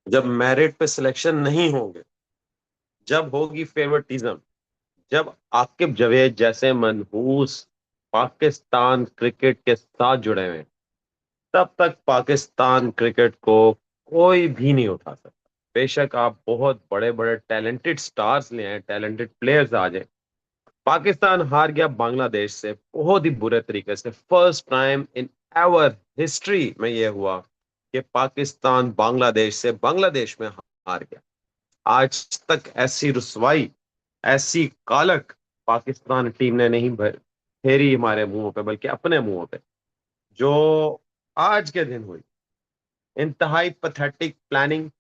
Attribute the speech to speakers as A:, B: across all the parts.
A: जब मेरिट पे सिलेक्शन नहीं होंगे, जब होगी फेवरेटिज्म, जब आकिब जावेद जैसे मनहूस पाकिस्तान क्रिकेट के साथ जुड़े हुए हैं, तब तक पाकिस्तान क्रिकेट को कोई भी नहीं उठा सकता। बेशक आप बहुत बड़े बड़े टैलेंटेड स्टार्स ले आए, टैलेंटेड प्लेयर्स आ जाए, पाकिस्तान हार गया बांग्लादेश से बहुत ही बुरे तरीके से। First time in ever history में यह हुआ कि पाकिस्तान बांग्लादेश से बांग्लादेश में हार गया। आज तक ऐसी रुसवाई, ऐसी कालक पाकिस्तान टीम ने नहीं फेरी हमारे मुंहों पे, बल्कि अपने मुंहों पे, जो आज के दिन हुई। इंतहाई पथेटिक प्लानिंग,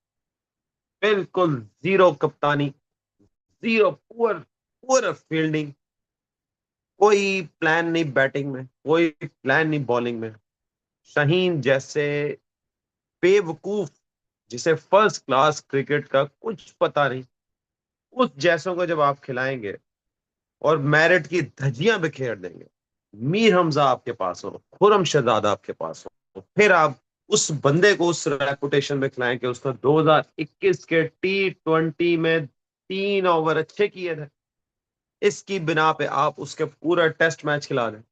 A: बिल्कुल जीरो कप्तानी, जीरो पुअर पुअर फील्डिंग, कोई प्लान नहीं बैटिंग में, कोई प्लान नहीं बॉलिंग में। शाहीन जैसे बेवकूफ, जिसे फर्स्ट क्लास क्रिकेट का कुछ पता नहीं, उस जैसों को जब आप खिलाएंगे और मैरिट की धज्जियां बिखेर देंगे, मीर हमजा आपके पास हो, खुरम शहजादा आपके पास हो, फिर आप उस बंदे को उस रेपुटेशन में खिलाएं कि उसने 2021 के T20 में 3 ओवर अच्छे किए थे, इसकी बिना पे आप उसके पूरा टेस्ट मैच खिला दें।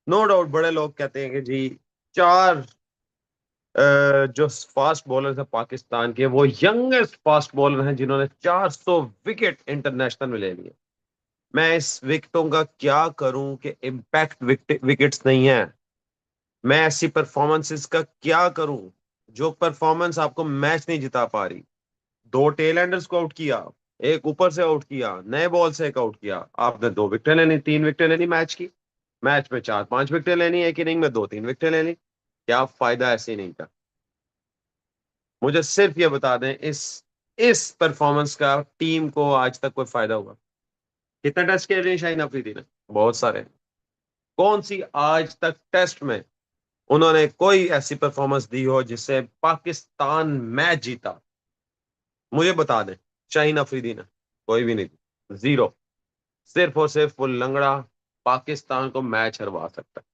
A: नो डाउट बड़े लोग कहते हैं कि जी, चार जो फास्ट बॉलर है पाकिस्तान के, वो यंगेस्ट फास्ट बॉलर हैं जिन्होंने 400 विकेट इंटरनेशनल में ले लिए। मैं इस विकेटों का क्या करूं कि इम्पैक्ट विकेट्स नहीं है। मैं ऐसी परफॉर्मेंसेस का क्या करूं जो परफॉर्मेंस आपको मैच नहीं जिता पा रही। दो टेल एंडर्स को आउट किया, एक ऊपर से आउट किया, नए बॉल से एक आउट किया, आपने 2 विकेटें लेनी, 3 विकेटें लेनी मैच की। मैच में 4-5 विकेटें लेनी, एक इनिंग में 2-3 विकेटें लेनी। क्या फायदा ऐसे नहीं का? मुझे सिर्फ ये बता दें, इस परफॉर्मेंस का टीम को आज तक कोई फायदा हुआ? कितने टेस्ट खेले हैं शाहीन अफरीदी ने? बहुत सारे। कौन सी आज तक टेस्ट में उन्होंने कोई ऐसी परफॉर्मेंस दी हो जिससे पाकिस्तान मैच जीता? मुझे बता दें, शाहीन अफरीदी ने कोई भी नहीं दी, जीरो। सिर्फ और सिर्फ वो लंगड़ा पाकिस्तान को मैच हरवा सकता है।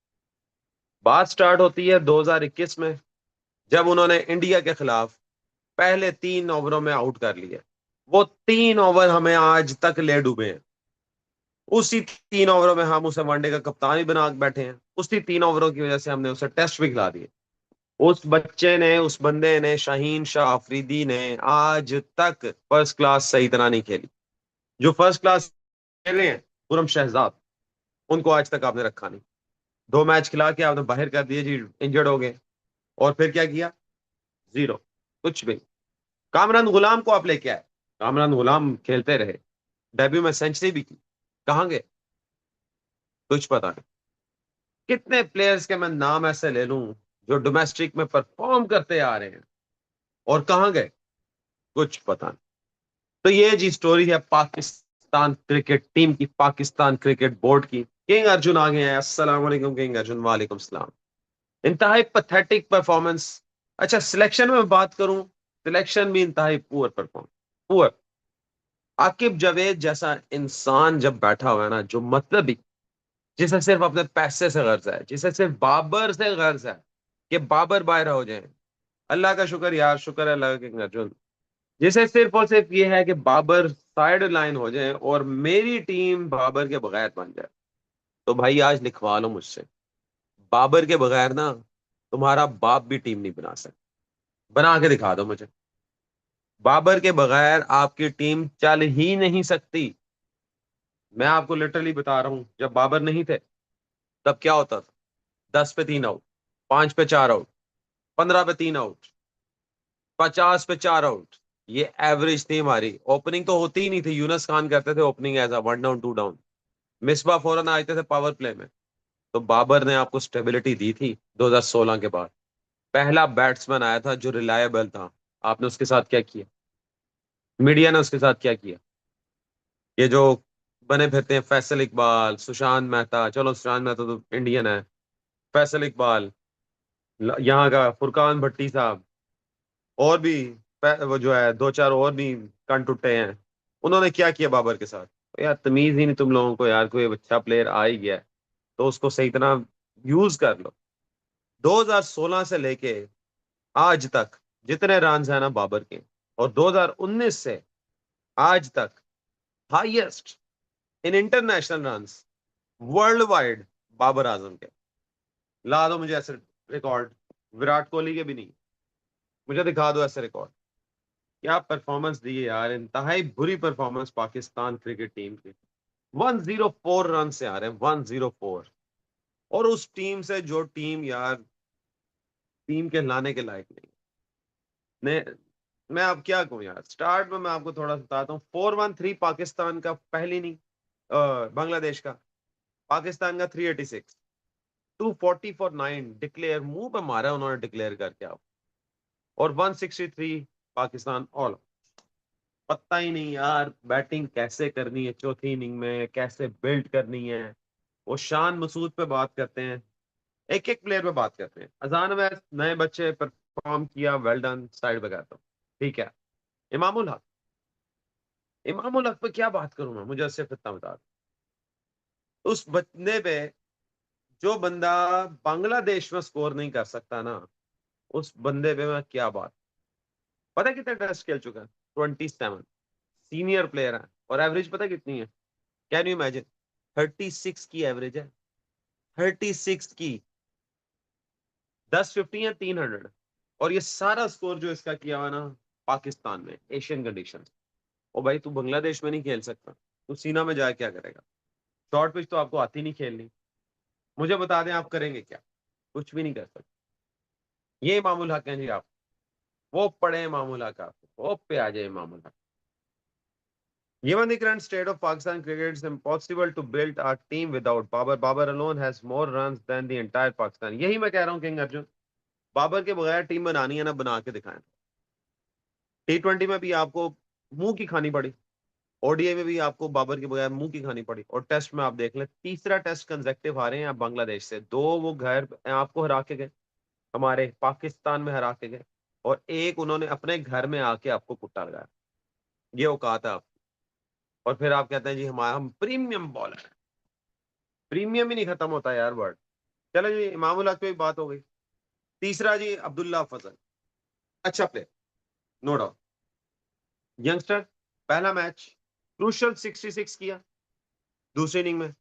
A: बात स्टार्ट होती है 2021 में, जब उन्होंने इंडिया के खिलाफ पहले 3 ओवरों में आउट कर लिया। वो 3 ओवर हमें आज तक ले डूबे हैं। उसी 3 ओवरों में हम उसे वनडे का कप्तान भी बना के बैठे हैं। उसी 3 ओवरों की वजह से हमने उसे टेस्ट भी खिला दिए। उस बच्चे ने, उस बंदे ने, शाहीन शाह अफरीदी ने आज तक फर्स्ट क्लास सही तरह नहीं खेली। जो फर्स्ट क्लास खेल रहे हैं, पूरम शहजाद, उनको आज तक आपने रखा नहीं। 2 मैच खिला के आपने बाहर कर दिए जी, इंजर्ड हो गए। और फिर क्या किया? जीरो, कुछ भी। कामरान गुलाम को आप लेके आए, कामरान गुलाम खेलते रहे, डेब्यू में सेंचुरी भी की, कहाँ गए? कुछ पता नहीं। कितने प्लेयर्स के मैं नाम ऐसे ले लूं जो डोमेस्टिक में परफॉर्म करते आ रहे हैं, और कहाँ गए? कुछ पता नहीं। तो ये जी स्टोरी है पाकिस्तान क्रिकेट टीम की, पाकिस्तान क्रिकेट बोर्ड की। किंग अर्जुन आ गए हैं। अस्सलाम वालेकुम किंग अर्जुन। वालेकुम सलाम। इंतहाई पैथेटिक परफॉर्मेंस। अच्छा, सिलेक्शन में बात करूं, सिलेक्शन भी इंतहाई poor perform, poor. Aqib Javed जैसा इंसान जब बैठा हुआ है ना, जो मतलब ही, जिसे सिर्फ अपने पैसे से गर्ज है, जिसे सिर्फ बाबर से गर्ज है कि बाबर बाहर हो जाए। अल्लाह का शुक्र यार, शुक्र है अल्लाह का किंग अर्जुन। जिसे सिर्फ और सिर्फ ये है कि बाबर साइड लाइन हो जाए और मेरी टीम बाबर के बगैर बन जाए। तो भाई आज लिखवा लो मुझसे, बाबर के बगैर ना तुम्हारा बाप भी टीम नहीं बना सकता। बना के दिखा दो मुझे। बाबर के बगैर आपकी टीम चल ही नहीं सकती। मैं आपको लिटरली बता रहा हूं, जब बाबर नहीं थे तब क्या होता था? 10 पे 3 आउट, 5 पे 4 आउट, 15 पे 3 आउट, 50 पे 4 आउट। ये एवरेज थी हमारी। ओपनिंग तो होती ही नहीं थी। यूनस खान करते थे opening as a 1 down 2 down. Misbah फौरन आते थे पावर प्ले में। तो बाबर ने आपको स्टेबिलिटी दी थी 2016 के बाद। पहला बैट्समैन आया था जो रिलायबल था। आपने उसके साथ क्या किया? मीडिया ने उसके साथ क्या किया? ये जो बने फिरते हैं फैसल इकबाल, सुशांत मेहता, चलो सुशांत मेहता तो इंडियन है, फैसल इकबाल, यहाँ का फुरकान भट्टी साहब, और भी वो जो है दो चार और भी कन टुट्टे हैं। उन्होंने क्या किया बाबर के साथ? तो यार तमीज ही नहीं तुम लोगों को यार। कोई अच्छा प्लेयर आ ही गया है तो उसको सही तरह यूज कर लो। 2016 से लेके आज तक जितने रन है ना बाबर के, और 2019 से आज तक highest in international runs world wide Babar Azam के। ला दो मुझे ऐसे रिकॉर्ड, विराट कोहली के भी नहीं, मुझे दिखा दो ऐसे रिकॉर्ड। क्या परफॉर्मेंस दी है यार, इंतहाई बुरी परफॉर्मेंस पाकिस्तान क्रिकेट टीम की। 104 रन से आ रहे हैं, 104। और उस टीम से जो टीम यार टीम के लाने के लायक नहीं ने। मैं अब क्या कहूँ यार, स्टार्ट में मैं आपको थोड़ा सा बताता हूँ। 413 पाकिस्तान का पहली नहीं, बांग्लादेश का। पाकिस्तान का 386, 240 फॉर 9 डिक्लेयर, मुंह पे मारा उन्होंने डिक्लेयर करके आप। और 163 पाकिस्तान ऑल। पता ही नहीं यार बैटिंग कैसे करनी है चौथी इनिंग में, कैसे बिल्ड करनी है। वो शान मसूद पे बात करते हैं, एक एक प्लेयर पे बात करते हैं। अजान में नए बच्चे परफॉर्म किया, वेल डन, साइड पे करता हूँ, ठीक है। इमामुल हक, इमामुल हक पे क्या बात करूं मैं, मुझे सिर्फ इतना बता दो। उस बंदे पे, जो बंदा बांग्लादेश में स्कोर नहीं कर सकता ना, उस बंदे पे मैं क्या बात। पता है कितने टेस्ट खेल चुका है? 27। सीनियर प्लेयर है, और एवरेज पता है कितनी है? Can you imagine? 36 की एवरेज है, 36 की। 10 50 या 300। और ये सारा स्कोर जो इसका किया हुआ ना पाकिस्तान में एशियन कंडीशन। ओ भाई, तू बांग्लादेश में नहीं खेल सकता, तू सीना में जाके क्या करेगा? शॉर्ट पिच तो आपको आती नहीं खेलनी। मुझे बता दें आप करेंगे क्या? कुछ भी नहीं कर सकते। ये मामूल हक है जी आप। वो पढ़े मामूल हक, आप वो पे आ जाए मामूल हक। Given the current state of Pakistan cricket, it's impossible to build a team without Babar. Babar alone has more runs than the entire Pakistan. यही मैं कह रहा हूँ किंग अर्जुन, बाबर के बगैर टीम बनानी है ना, बना के दिखाएं। T20 में भी आपको मुंह की खानी पड़ी, ओडीआई में भी आपको बाबर के बगैर मुंह की खानी पड़ी, और टेस्ट में आप देख लें, तीसरा टेस्ट कंसेक्टिव हारे हैं आप बांग्लादेश से। दो वो घर आपको हरा के गए, हमारे पाकिस्तान में हरा के गए, और एक उन्होंने अपने घर में आके आपको कुट्टा लगाया। ये औकात है आप। और फिर आप कहते हैं जी हमारा हम प्रीमियम बॉलर है। प्रीमियम ही नहीं खत्म होता यार वर्ड। चलो जी, इमामुल हक पे भी बात हो गई। तीसरा जी अब्दुल्ला फजल, अच्छा प्लेयर, नो डाउट। यंगस्टर, पहला मैच क्रूशल 66 किया, दूसरी इनिंग में,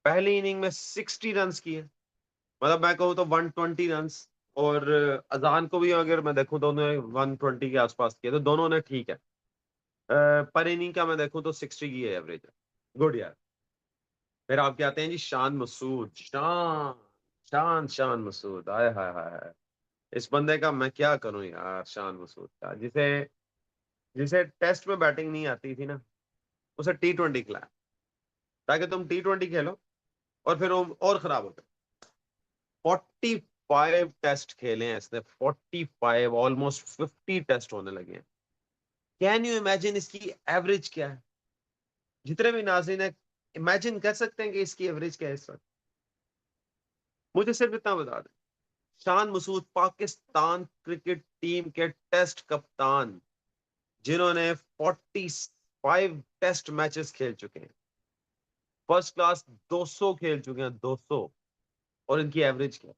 A: पहली इनिंग में 60 रन किए। मतलब मैं कहूँ तो 120 रन। और अजान को भी अगर मैं देखूं तो उन्होंने 120 के आसपास किए, तो दोनों ने ठीक है। पर इनिंग का मैं देखूं तो 60 की एवरेज है, गुड यार। फिर आप क्या आते हैं जी शान मसूद, शान शान शान मसूद, आय हाय हाय हाय। इस बंदे का मैं क्या करूं यार, शान मसूद का, जिसे जिसे टेस्ट में बैटिंग नहीं आती थी ना, उसे T20 खिलाया, ताकि तुम T20 खेलो, और फिर वो और खराब हो गए। 45 टेस्ट खेले हैं इसने, 45, ऑलमोस्ट 50 टेस्ट होने लगे हैं। कैन यू इमेजिन इसकी एवरेज क्या है? जितने भी नाज़रीन है, इमेजिन कर सकते हैं कि इसकी एवरेज क्या है इस वक्त? मुझे सिर्फ इतना बता दें, शान मसूद पाकिस्तान क्रिकेट टीम के टेस्ट कप्तान, जिन्होंने 45 टेस्ट मैचेस खेल चुके हैं, फर्स्ट क्लास 200 खेल चुके हैं, 200। और इनकी एवरेज क्या है?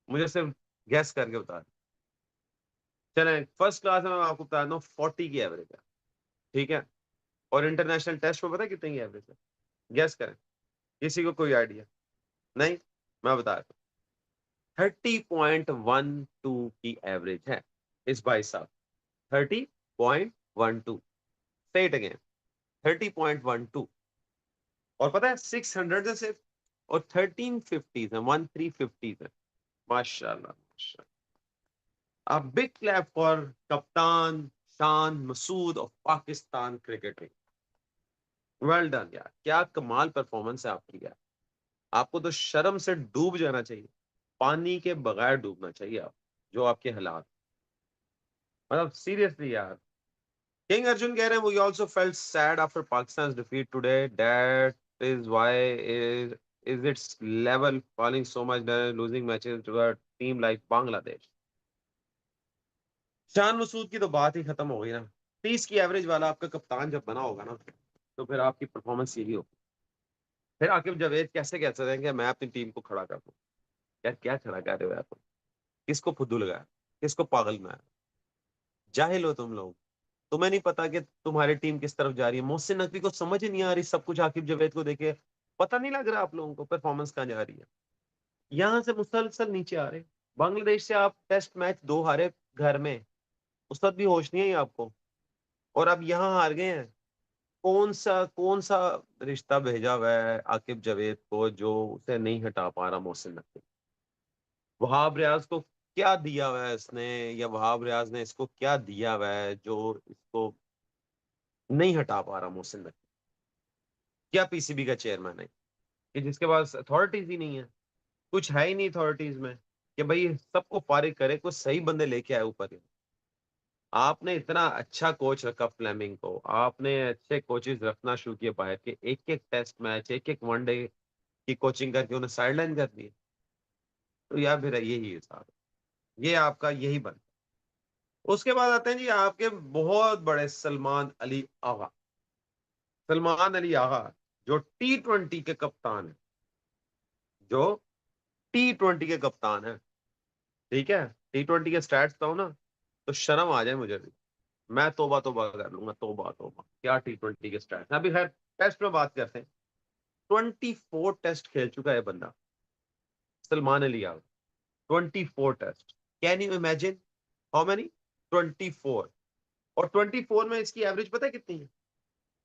A: मुझे सिर्फ गैस करके बता दें। चलें, फर्स्ट क्लास में मैं आपको बता दूं 40 की एवरेज है, ठीक है। और इंटरनेशनल टेस्ट में पता है कितनी की एवरेज है? गैस करें, किसी को कोई आइडिया? नहीं, मैं बता रहा हूँ। 30.12 की एवरेज है इस भाई साहब। 30.12, से इट अगेन, 30.12। और पता है 600 है सिर्फ, और 1350 है, 1350 है। माशाल्लाह माशाल्लाह। A big clap for कप्तान Shan Masood of Pakistan cricket. Well done यार, क्या कमाल परफॉर्मेंस है आपकी यार। आपको तो शर्म से डूब जाना चाहिए, पानी के बगैर डूबना चाहिए आप, जो आपके हालात, मतलब सीरियसली यार। किंग अर्जुन कह रहे हैं, we also felt sad after Pakistan defeat today, that is why is it's level falling so much, losing matches to a team like Bangladesh. Shan Masood की तो बात ही खत्म हो गई ना। 30 की एवरेज वाला आपका कप्तान जब बना होगा ना, तो फिर आपकी परफॉर्मेंस यही होगी। फिर आकिब जावेद कैसे कह सकते हैं कि मैं अपनी टीम को खड़ा कर दूं? यार क्या खड़ा कर रहे हो यार तुम? किसको फुद्दू लगाया, किसको पागल बनाया? जाहिल हो तुम लोग। तुम्हें नहीं पता कि तुम्हारी टीम किस तरफ जा रही है। मोहसिन नकवी को समझ ही नहीं आ रही सब कुछ आकिब जावेद को देखे। पता नहीं लग रहा आप लोगों को परफॉर्मेंस कहाँ जा रही है। यहाँ से मुसलसल नीचे आ रहे। बांग्लादेश से आप टेस्ट मैच 2 हारे घर में, उस वक्त भी होश नहीं है आपको, और अब यहाँ हार गए हैं। कौन सा रिश्ता भेजा हुआ है आकिब जावेद को जो उसे नहीं हटा पा रहा मोहसिन नकवी। वहाब रियाज को क्या दिया हुआ है इसने, या वहाब रियाज ने इसको क्या दिया हुआ है जो इसको नहीं हटा पा रहा मोहसिन नकवी। क्या पीसीबी का चेयरमैन है कि जिसके पास अथॉरिटीज ही नहीं है, कुछ है ही नहीं अथॉरिटीज में कि भाई सबको फारिग करे, कुछ सही बंदे लेके आए ऊपर। आपने इतना अच्छा कोच रखा फ्लेमिंग को, आपने अच्छे कोचेस रखना शुरू किए बाहर के, एक एक टेस्ट मैच एक एक वनडे की कोचिंग करके उन्हें साइडलाइन कर दिया। तो यार फिर यही हिसाब है, ये आपका यही बन। उसके बाद आते हैं जी आपके बहुत बड़े सलमान अली आगा। सलमान अली आगा जो T20 के कप्तान है, जो T20 के कप्तान है, ठीक है। T20 के स्टैट्स बताऊं ना तो शर्म आ जाए मुझे भी। मैं तोबा तोबा कर लूंगा, तोबा तोबा क्या T20 के स्टैट्स। अभी खैर टेस्ट में बात करते हैं। 24 टेस्ट खेल चुका है बंदा, सलमान अली यार। 24 test. Can you imagine how many? 24। और 24 में इसकी एवरेज पता है कितनी है?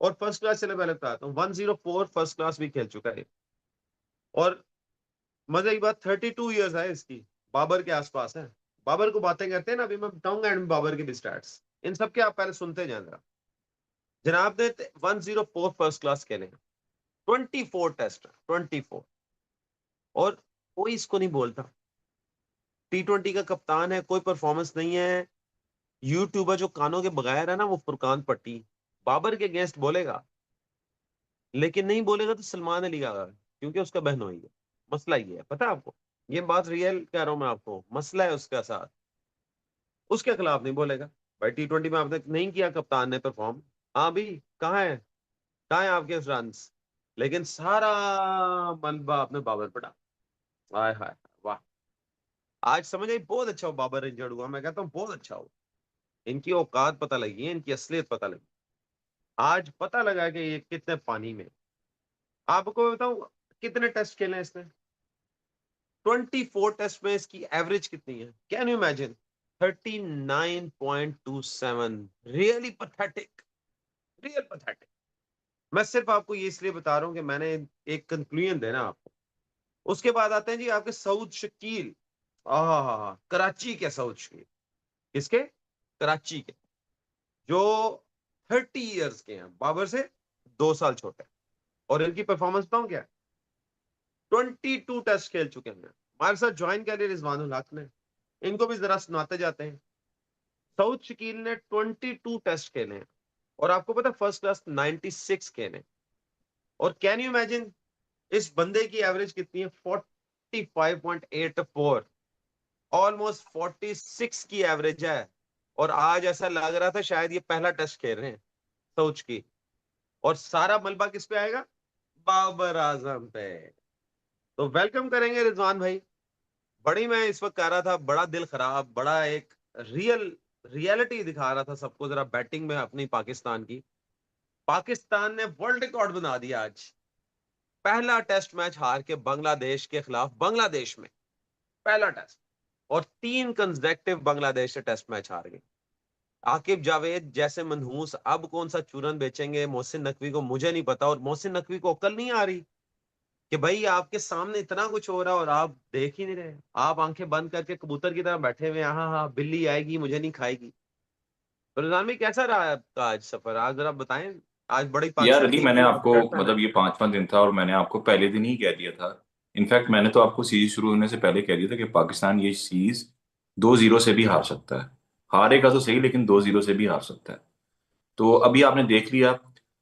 A: और फर्स्ट क्लास, चले पहले बताता हूँ, 104 फर्स्ट क्लास भी खेल चुका है। और मजे की बात, 32 ईयर्स है इसकी, बाबर के आसपास है। बाबर को बातें करते हैं ना, अभी मैं बताऊंगा एंड में बाबर के भी स्टैट्स, इन सब के आप पहले सुनते जाए जरा। जनाब ने 104 फर्स्ट क्लास खेले हैं, 24 टेस्ट, 24। और कोई इसको नहीं बोलता। T20 का कप्तान है, कोई परफॉर्मेंस नहीं है। यूट्यूबर जो कानों के बगैर है ना, वो फुरकान पट्टी बाबर के अगेंस्ट बोलेगा, लेकिन नहीं बोलेगा तो सलमान अली का, क्योंकि उसका बहनोई है। मसला ये है, पता है आपको। ये बात रियल कह रहा हूं मैं आपको, मसला है उसका साथ। उसके खिलाफ नहीं बोलेगा। भाई T20 में आपने नहीं किया, कप्तान ने परफॉर्म, हाँ भी, कहाँ है आपके रन। लेकिन सारा मलबा आपने बाबर पर डाला। हाय हाय, वाह। आज समझ आई, बहुत अच्छा हो बाबर इंजर्ड हुआ, मैं कहता हूँ बहुत अच्छा हो। इनकी औकात पता लगी है, इनकी असलियत पता लगी। आज पता लगा कि ये कितने पानी में। आपको बताऊं कितने टेस्ट खेले हैं इसने। 24 टेस्ट में इसकी एवरेज कितनी है, can you imagine? 39.27। Really pathetic, real pathetic. मैं सिर्फ आपको ये इसलिए बता रहा हूं कि मैंने एक कंक्लूजन देना आपको। उसके बाद आते हैं जी आपके सऊद शकील। हाँ, कराची के सऊद शकील। किसके? कराची के, जो 30 ईयर्स के हैं, बाबर से 2 साल छोटे। और इनकी परफॉर्मेंस बताऊं क्या? 22 टेस्ट खेल चुके हैं हमारे साथ, ज्वाइन कर लिया रिजवानुल हक ने। इनको भी जरा सुनाते जाते हैं। सऊद शकील ने 22 टेस्ट खेले हैं, और आपको पता फर्स्ट क्लास 96 खेले। और कैन यू इमेजिन इस बंदे की एवरेज कितनी है? 45.84। ऑलमोस्ट 46 की एवरेज है। और आज ऐसा लग रहा था शायद ये पहला टेस्ट खेल रहे हैं सऊद की। और सारा मलबा किस पे आएगा? बाबर आजम पे। तो वेलकम करेंगे रिजवान भाई। बड़ी मैं इस वक्त कह रहा था, बड़ा दिल खराब, बड़ा एक रियलिटी दिखा रहा था सबको जरा बैटिंग में अपनी पाकिस्तान की। पाकिस्तान ने वर्ल्ड रिकॉर्ड बना दिया आज। पहला टेस्ट मैच हार के बांग्लादेश के खिलाफ, बांग्लादेश में पहला टेस्ट। और 3 कंसेक्टिव बांग्लादेश से टेस्ट मैच हार गए। आकिब जावेद जैसे मनहूस अब कौन सा चूरन बेचेंगे मोहसिन नकवी को, मुझे नहीं पता। और मोहसिन नकवी को अक्ल नहीं आ रही कि भाई आपके सामने इतना कुछ हो रहा है और आप देख ही नहीं रहे। आप आंखें बंद करके कबूतर की तरह बैठे हुए, हाँ हाँ बिल्ली आएगी मुझे नहीं खाएगी। तो निजाम भाई कैसा रहा है आपका आज सफर, आज जरा बताएं। आज बड़ी
B: यार
A: पाकिस्तान
B: अली,
A: टीम
B: मैंने
A: की
B: आपको
A: अपसेट है।
B: मतलब ये 5-5 दिन था और मैंने आपको पहले दिन ही कह दिया था। इनफैक्ट मैंने तो आपको सीरीज शुरू होने से पहले कह दिया था कि पाकिस्तान ये सीरीज 2-0 से भी हार सकता है। हारेगा तो सही, लेकिन 2-0 से भी हार सकता है। तो अभी आपने देख लिया।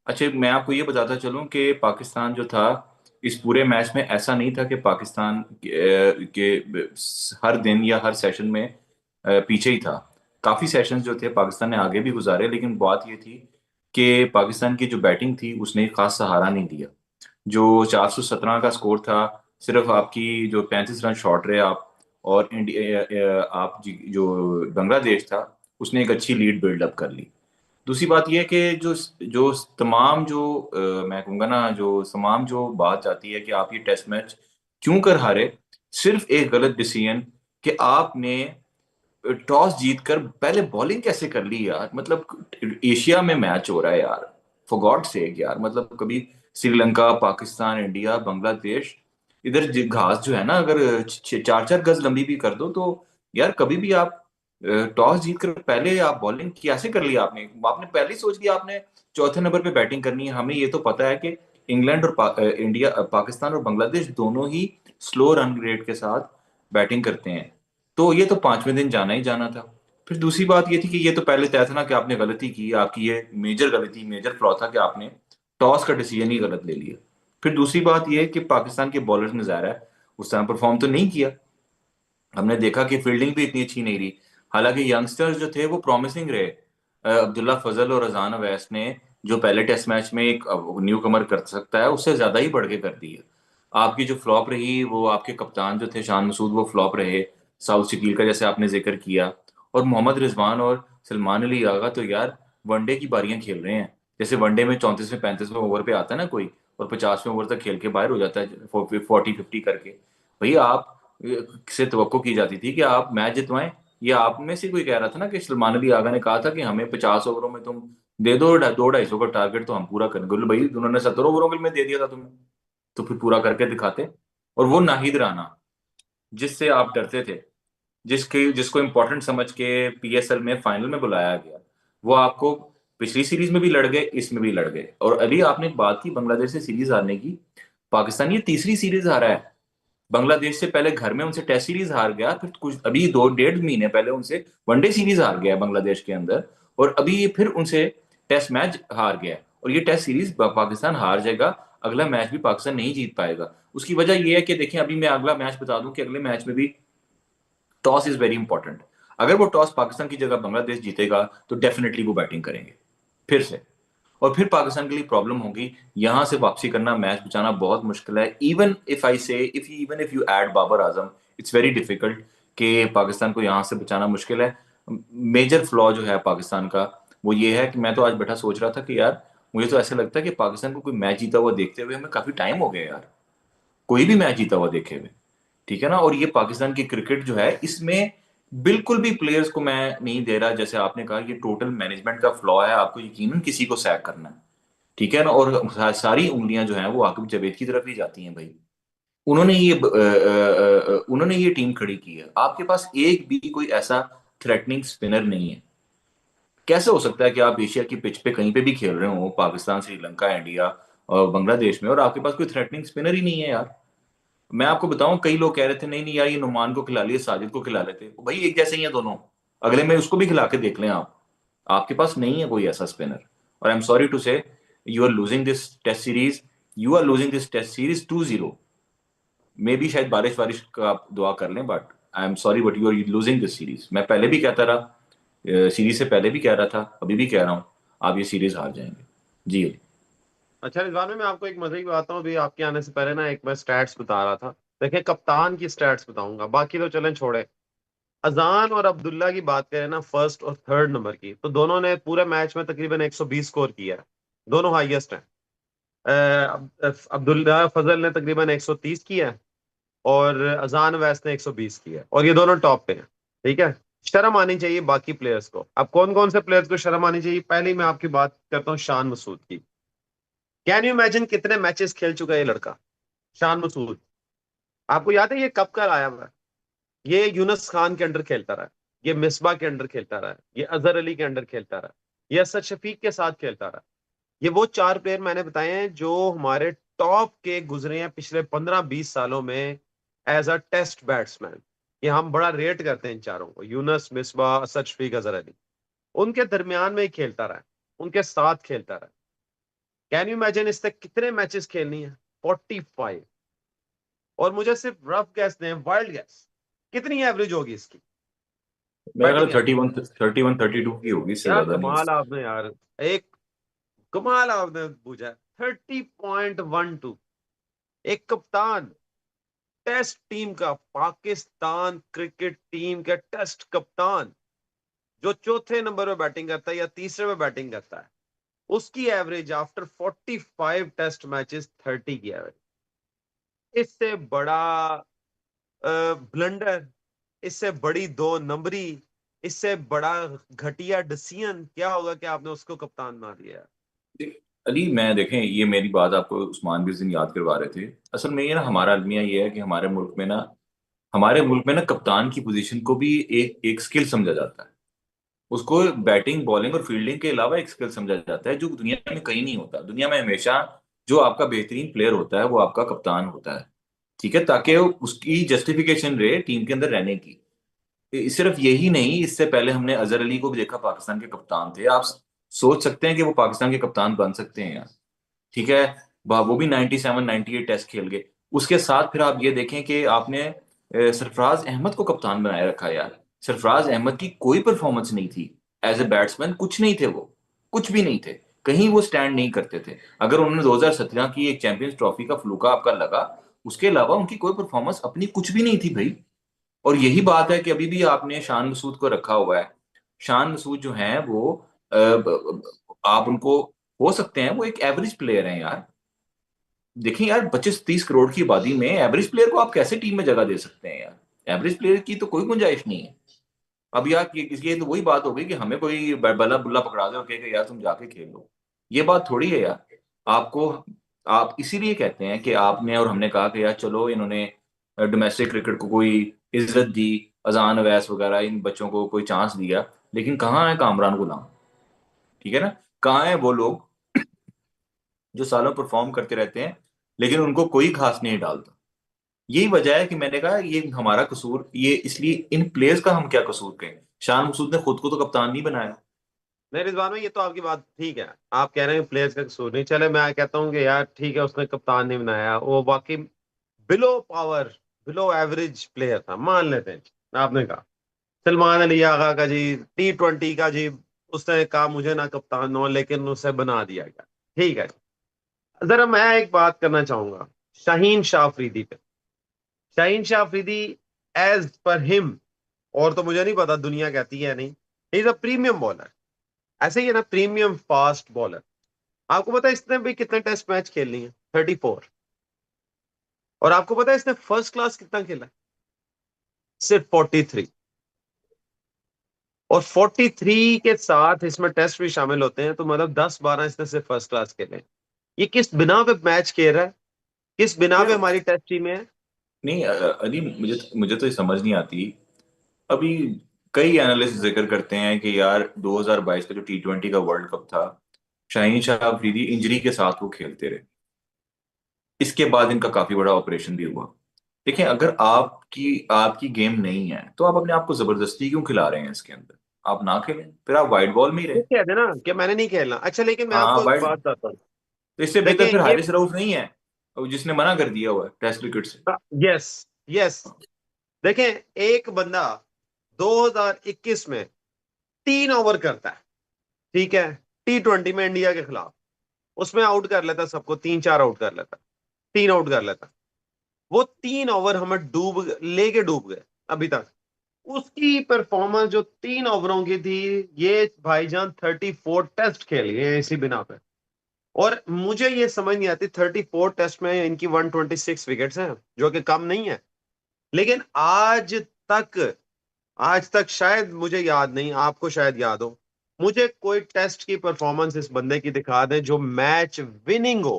B: अच्छा, मैं आपको ये बताता चलूं कि पाकिस्तान जो था इस पूरे मैच में, ऐसा नहीं था कि पाकिस्तान के हर दिन या हर सेशन में पीछे ही था। काफी सेशंस जो थे पाकिस्तान ने आगे भी गुजारे, लेकिन बात ये थी कि पाकिस्तान की जो बैटिंग थी उसने खास सहारा नहीं दिया। जो 417 का स्कोर था, सिर्फ आपकी जो 35 रन शॉर्ट रहे आप, और इंडिया आप जो बांग्लादेश था उसने एक अच्छी लीड बिल्डअप कर ली। दूसरी बात यह है कि जो जो तमाम जो मैं कहूँगा ना, जो तमाम जो बात आती है कि आप ये टेस्ट मैच क्यों कर हारे, सिर्फ एक गलत डिसीजन कि आपने टॉस जीतकर पहले बॉलिंग कैसे कर ली यार। मतलब एशिया में मैच हो रहा है यार, फॉर गॉड सेक यार। मतलब कभी श्रीलंका, पाकिस्तान, इंडिया, बांग्लादेश, इधर घास जो है ना, अगर 4-4 गज लंबी भी कर दो तो यार कभी भी आप टॉस जीतकर पहले आप बॉलिंग कैसे कर लिया आपने। आपने पहले ही सोच लिया आपने चौथे नंबर पे बैटिंग करनी है। हमें ये तो पता है कि इंग्लैंड और इंडिया, पाकिस्तान और बांग्लादेश दोनों ही स्लो रन रेट के साथ बैटिंग करते हैं। तो ये तो 5वें दिन जाना ही जाना था। फिर दूसरी बात ये थी कि ये तो पहले तय था ना कि आपने गलती की, आपकी ये मेजर गलती, मेजर फ्लॉ था कि आपने टॉस का डिसीजन ही गलत ले लिया। फिर दूसरी बात ये है कि पाकिस्तान के बॉलर्स ने ज़ाहिर है उस टाइम परफॉर्म तो नहीं किया। हमने देखा कि फील्डिंग भी इतनी अच्छी नहीं रही। हालांकि यंगस्टर्स जो थे वो प्रॉमिसिंग रहे। अब्दुल्ला फजल और अजान अवैस ने जो पहले टेस्ट मैच में एक न्यू कमर कर सकता है उससे ज्यादा ही बढ़ के कर दी है। आपकी जो फ्लॉप रही वो आपके कप्तान जो थे शान मसूद, वो फ्लॉप रहे। साउथ शकील का जैसे आपने जिक्र किया, और मोहम्मद रिजवान और सलमान अली आगा तो यार वनडे की बारियां खेल रहे हैं। जैसे वनडे में 34वें 35वें ओवर पे आता है ना कोई, और 50वें ओवर तक खेल के बाहर हो जाता है 40-50 करके। भैया आप से तवक्को की जाती थी कि आप मैच जितवाएं। ये आप में से कोई कह रहा था ना कि सलमान अली आगा ने कहा था कि हमें 50 ओवरों में तुम दे दो 200-250 का टारगेट तो हम पूरा करेंगे। बोले भाई उन्होंने 70 ओवरों में दे दिया था तुम्हें, तो फिर पूरा करके दिखाते। और वो नाहिद राना जिससे आप डरते थे, जिसको इंपॉर्टेंट समझ के पीएसएल में फाइनल में बुलाया गया, वो आपको पिछली सीरीज में भी लड़ गए, इसमें भी लड़ गए। और अभी आपने एक बात की बांग्लादेश से सीरीज हारने की, पाकिस्तान ये तीसरी सीरीज हारा है। बांग्लादेश से पहले घर में उनसे टेस्ट सीरीज हार गया, फिर कुछ अभी 2 डेढ़ महीने पहले उनसे वनडे सीरीज हार गया बांग्लादेश के अंदर, और अभी ये फिर उनसे टेस्ट मैच हार गया। और ये टेस्ट सीरीज पाकिस्तान हार जाएगा, अगला मैच भी पाकिस्तान नहीं जीत पाएगा। उसकी वजह यह है कि देखिए, अभी मैं अगला मैच बता दूं कि अगले मैच में भी टॉस इज वेरी इंपॉर्टेंट। अगर वो टॉस पाकिस्तान की जगह बांग्लादेश जीतेगा तो डेफिनेटली वो बैटिंग करेंगे फिर से, और फिर पाकिस्तान के लिए प्रॉब्लम होगी। यहां से वापसी करना, मैच बचाना बहुत मुश्किल है। Even if I say even if you add Babar Azam, it's very difficult कि पाकिस्तान को यहां से बचाना मुश्किल है। मेजर फ्लॉ जो है पाकिस्तान का वो ये है कि मैं तो आज बैठा सोच रहा था कि यार मुझे तो ऐसा लगता है कि पाकिस्तान को कोई मैच जीता हुआ देखते हुए हमें काफी टाइम हो गया यार, कोई भी मैच जीता हुआ देखे हुए। ठीक है ना। और ये पाकिस्तान की क्रिकेट जो है इसमें बिल्कुल भी प्लेयर्स को मैं नहीं दे रहा, जैसे आपने कहा ये टोटल मैनेजमेंट का फ्लॉ है, आपको यकीनन किसी को सैक करना है। ठीक है ना। और सारी उंगलियां जो हैं वो आकिब जावेद की तरफ ही जाती हैं भाई। उन्होंने ये टीम खड़ी की है, आपके पास एक भी कोई ऐसा थ्रेटनिंग स्पिनर नहीं है। कैसे हो सकता है कि आप एशिया की पिच पे कहीं पे भी खेल रहे हो, पाकिस्तान, श्रीलंका, इंडिया और बांग्लादेश में, और आपके पास कोई थ्रेटनिंग स्पिनर ही नहीं है यार। मैं आपको बताऊं, कई लोग कह रहे थे नहीं नहीं यार ये नुमान को खिला लिए, साजिद को खिला लेते, भाई एक जैसे ही हैं दोनों, अगले में उसको भी खिला के देख लें आप। आपके पास नहीं है कोई ऐसा स्पिनर। और I am sorry to say, you are losing this test series, you are losing this test series 2-0। मे भी शायद बारिश वारिश का आप दुआ कर लें, but I am sorry but you are losing this series. मैं पहले भी कहता रहा, सीरीज से पहले भी कह रहा था, अभी भी कह रहा हूं, आप ये सीरीज हार जाएंगे। जी।
A: अच्छा रिजवान में मैं आपको एक मजे की बताता हूँ। अभी आपके आने से पहले ना एक मैं स्टैट्स बता रहा था। देखिए कप्तान की स्टैट्स बताऊंगा, बाकी तो चलें छोड़े। अजान और अब्दुल्ला की बात करें ना, फर्स्ट और थर्ड नंबर की, तो दोनों ने पूरे मैच में तकरीबन 120 स्कोर किया है। दोनों हाईएस्ट हैं। अब्दुल्ला फजल ने तकरीबन 130 किया है, और अजान वैस ने 120 किया है, और ये दोनों टॉप पे हैं। ठीक है। शर्म आनी चाहिए बाकी प्लेयर्स को। अब कौन कौन से प्लेयर्स को शर्म आनी चाहिए, पहले ही मैं आपकी बात करता हूँ शान मसूद की। कैन यू इमेजिन कितने मैचेस खेल चुका है ये लड़का, शान मसूद। आपको याद है ये कब का आया हुआ है? ये यूनुस खान के अंडर खेलता रहा है, ये मिसबा के अंडर खेलता रहा है, ये अजहर अली के अंडर खेलता रहा है, ये असद शफीक के साथ खेलता रहा है। ये वो चार प्लेयर मैंने बताए हैं जो हमारे टॉप के गुजरे हैं पिछले 15-20 सालों में एज अ टेस्ट बैट्समैन। ये हम बड़ा रेट करते हैं इन चारों को, यूनस, मिसबा, असद शफीक, अजहर अली। उनके दरमियान में ही खेलता रहा है, उनके साथ खेलता रहा है। कैन यू इमेजिन इससे कितने मैचेस खेलनी है? 45। और मुझे सिर्फ रफ गैस दें, वाइल्ड गैस, कितनी एवरेज होगी इसकी,
B: मेरा ख्याल
A: बैटिंग एवरेज?
B: 31-32 की होगी, इससे
A: क्या
B: ज्यादा नहीं।
A: कमाल आपने यार, एक कमाल आपने पूछा। 30.12। एक कप्तान, टेस्ट टीम का, पाकिस्तान क्रिकेट टीम का टेस्ट कप्तान जो चौथे नंबर पे बैटिंग करता है या तीसरे पे बैटिंग करता है, उसकी एवरेज आफ्टर 45 टेस्ट मैचेस 30 की एवरेज। इससे बड़ा ब्लंडर, इससे बड़ी दो नंबरी, इससे बड़ा घटिया डिसीजन क्या होगा कि आपने उसको कप्तान बना दिया।
B: अली मैं देखें, ये मेरी बात आपको उस्मान भी उस दिन याद करवा रहे थे। असल में ये ना हमारा अलमिया ये है कि हमारे मुल्क में ना कप्तान की पोजीशन को भी एक एक स्किल समझा जाता है। उसको बैटिंग बॉलिंग और फील्डिंग के अलावा एक स्किल समझा जाता है, जो दुनिया में कहीं नहीं होता। दुनिया में हमेशा जो आपका बेहतरीन प्लेयर होता है वो आपका कप्तान होता है। ठीक है, ताकि उसकी जस्टिफिकेशन रहे टीम के अंदर रहने की। सिर्फ यही नहीं, इससे पहले हमने अजहर अली को भी देखा, पाकिस्तान के कप्तान थे। आप सोच सकते हैं कि वो पाकिस्तान के कप्तान बन सकते हैं यार। ठीक है, वो भी 97 98 टेस्ट खेल गए। उसके साथ फिर आप ये देखें कि आपने सरफराज अहमद को कप्तान बनाए रखा यार। सरफराज अहमद की कोई परफॉर्मेंस नहीं थी एज ए बैट्समैन, कुछ नहीं थे वो, कुछ भी नहीं थे। कहीं वो स्टैंड नहीं करते थे। अगर उन्होंने 2017 की एक चैंपियंस ट्रॉफी का फ्लूका आपका लगा, उसके अलावा उनकी कोई परफॉर्मेंस अपनी कुछ भी नहीं थी भाई। और यही बात है कि अभी भी आपने शान मसूद को रखा हुआ है। शान मसूद जो है वो आप उनको, हो सकते हैं वो एक एवरेज प्लेयर हैं यार। देखिए यार, 25 30 करोड़ की आबादी में एवरेज प्लेयर को आप कैसे टीम में जगह दे सकते हैं यार? एवरेज प्लेयर की तो कोई गुंजाइश नहीं है। अब यार ये तो वही बात हो गई कि हमें कोई बल्ला बुल्ला पकड़ा दे और कहे कि यार तुम जाके खेल लो। ये बात थोड़ी है यार। आपको, आप इसीलिए कहते हैं कि आपने और हमने कहा कि यार चलो इन्होंने डोमेस्टिक क्रिकेट को कोई इज्जत दी, अजान अवैस वगैरह इन बच्चों को कोई चांस दिया। लेकिन कहाँ है कामरान गुलाम? ठीक है ना? कहाँ है वो लोग जो सालों परफॉर्म करते रहते हैं लेकिन उनको कोई घास नहीं डालता? यही वजह है कि मैंने कहा ये हमारा कसूर, ये इसलिए इन प्लेयर्स का हम क्या कसूर कहें? शान मसूद ने खुद को तो कप्तान नहीं बनाया।
A: नहीं रिजवान भाई, ये तो आपकी बात ठीक है। आप कह रहे हैं प्लेयर्स का कसूर नहीं, चले मैं कहता हूँ कि यार ठीक है, उसने कप्तान नहीं बनाया, वो बाकी below power, below average player था, मान लेते हैं। आपने कहा सलमान अली आगा का जी, T20 का जी, उसने कहा मुझे ना कप्तान हो, लेकिन उसे बना दिया गया। ठीक है। जरा मैं एक बात करना चाहूंगा शाहीन शाह अफरीदी पे। Shaheen Shah Afridi, as per him, और तो मुझे नहीं पता दुनिया कहती है नहीं, he is a premium bowler. ऐसे ही है ना, प्रीमियम फास्ट बॉलर। आपको पता है इसने भी कितने टेस्ट मैच खेल लिए हैं? 34। और आपको पता है इसने फर्स्ट क्लास कितना खेला है? सिर्फ 43। और 43 के साथ इसमें टेस्ट भी शामिल होते हैं, तो मतलब 10 12 इसने सिर्फ फर्स्ट क्लास खेले हैं। ये किस बिना पे मैच खेल रहा है? किस बिना पे
B: यार
A: हमारी टेस्ट टीम है?
B: नहीं, अली मुझे मुझे तो ये समझ नहीं आती। अभी कई एनालिस्ट जिक्र करते हैं कि यार 2022 का जो T20 का वर्ल्ड कप था, शाहीन शाह अफरीदी इंजरी के साथ वो खेलते रहे। इसके बाद इनका काफी बड़ा ऑपरेशन भी हुआ। देखिए, अगर आपकी आपकी गेम नहीं है तो आप अपने आप को जबरदस्ती क्यों खिला रहे हैं इसके अंदर? आप ना खेलें, फिर आप वाइट बॉल में ही
A: ये
B: रहे।
A: कहते हैं ना कि मैंने नहीं खेलना। अच्छा, लेकिन मैं
B: हाँ
A: आपको एक
B: वाइट,
A: बात बताता हूँ।
B: तो इससे
A: देखें
B: बेहतर फिर
A: ये,
B: हारिस रऊफ नहीं है जिसने मना कर दिया हुआ है टेस्ट क्रिकेट से।
A: यस, यस, देखें, एक बंदा 2021 में 3 ओवर करता है, ठीक है, T20 में इंडिया के खिलाफ, उसमें आउट कर लेता सबको, 3 4 आउट कर लेता, 3 आउट कर लेता। वो 3 ओवर हमें डूब गए अभी तक। उसकी परफॉर्मेंस जो 3 ओवरों की थी, ये भाईजान 34 टेस्ट खेल गए हैं इसी बिना पे। और मुझे ये समझ नहीं आती, 34 टेस्ट में इनकी 126 विकेट्स हैं, जो कि कम नहीं है। लेकिन तक आज तक शायद मुझे याद नहीं, आपको शायद याद हो, मुझे कोई टेस्ट की परफॉर्मेंस इस बंदे की दिखा दें जो मैच विनिंग हो।